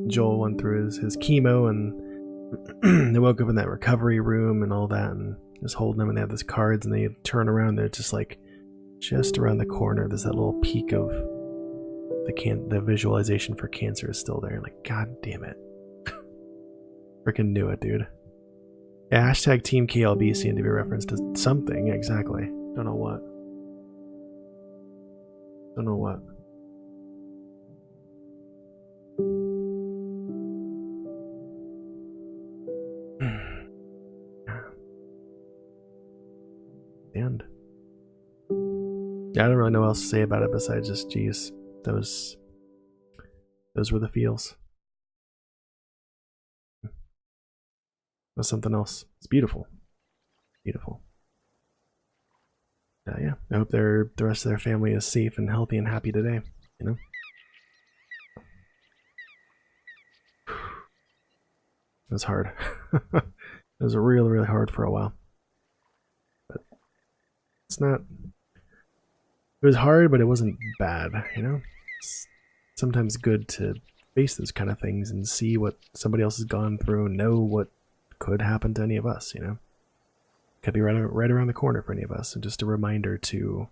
Joel went through his chemo and they woke up in that recovery room and all that, and just holding them, and they have these cards, and they turn around, they're just like, just around the corner, there's that little peak of the visualization for cancer is still there. Like, god damn it. Freaking knew it, dude. Yeah, hashtag Team KLB seemed to be referenced to something, exactly. Don't know what. Don't know what. The end. Yeah, I don't really know what else to say about it besides just, geez, those were the feels. Was something else. It's beautiful. Beautiful. Yeah, I hope the rest of their family is safe and healthy and happy today, you know? It was hard. It was really, really hard for a while. But it's not... It was hard, but it wasn't bad, you know? It's sometimes good to face those kind of things and see what somebody else has gone through and know what could happen to any of us, you know? Could be right around the corner for any of us, and just a reminder to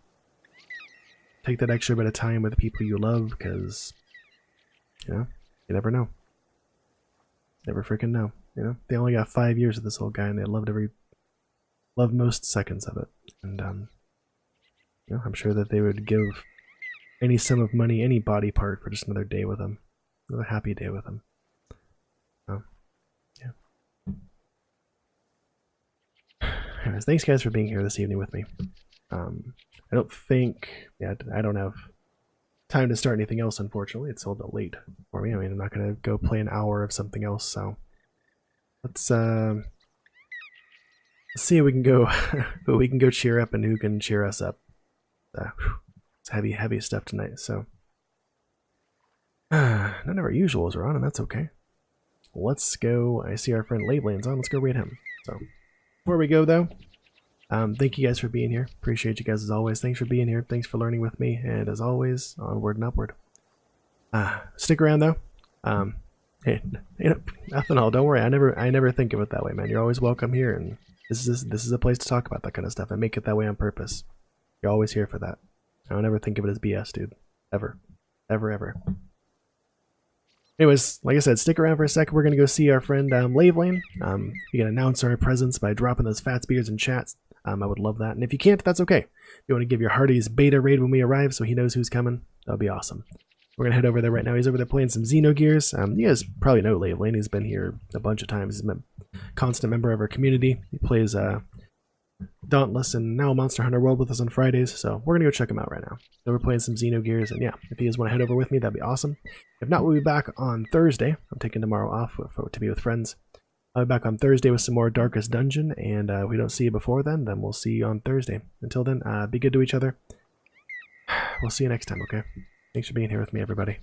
take that extra bit of time with the people you love, because, you know, you never know. Never freaking know, you know? They only got 5 years of this old guy, and they loved most seconds of it. And, you know, I'm sure that they would give any sum of money, any body part, for just another day with him. Another happy day with him. Oh, yeah. Anyways, thanks guys for being here this evening with me. I don't think, yeah, I don't have time to start anything else, unfortunately. It's a little bit late for me. I mean, I'm not going to go play an hour of something else, so let's see if we can go who we can go cheer up and who can cheer us up. It's heavy stuff tonight, so none of our usuals are on, and that's okay. Let's go. I see our friend Laveland's on. Let's go raid him. So before we go, though, thank you guys for being here. Appreciate you guys as always. Thanks for being here. Thanks for learning with me. And as always, onward and upward. Stick around, though. Hey, nothing all. Don't worry. I never think of it that way, man. You're always welcome here, and this is a place to talk about that kind of stuff. I make it that way on purpose. You're always here for that. I don't ever think of it as BS, dude. Ever. Ever. Anyways, like I said, stick around for a second. We're going to go see our friend Laveland. You can announce our presence by dropping those fat spears in chats. I would love that. And if you can't, that's okay. If you want to give your Hardy's beta raid when we arrive so he knows who's coming, that would be awesome. We're going to head over there right now. He's over there playing some Xenogears. You guys probably know Laveland. He's been here a bunch of times. He's been a constant member of our community. He plays Dauntless and now Monster Hunter World with us on Fridays, so we're gonna go check him out right now. So we're playing some Xenogears, and yeah, if you guys want to head over with me, that'd be awesome. If not, we'll be back on Thursday. I'm taking tomorrow off to be with friends. I'll be back on Thursday with some more Darkest Dungeon, and if we don't see you before then we'll see you on Thursday. Until then, be good to each other. We'll see you next time, okay? Thanks for being here with me, everybody.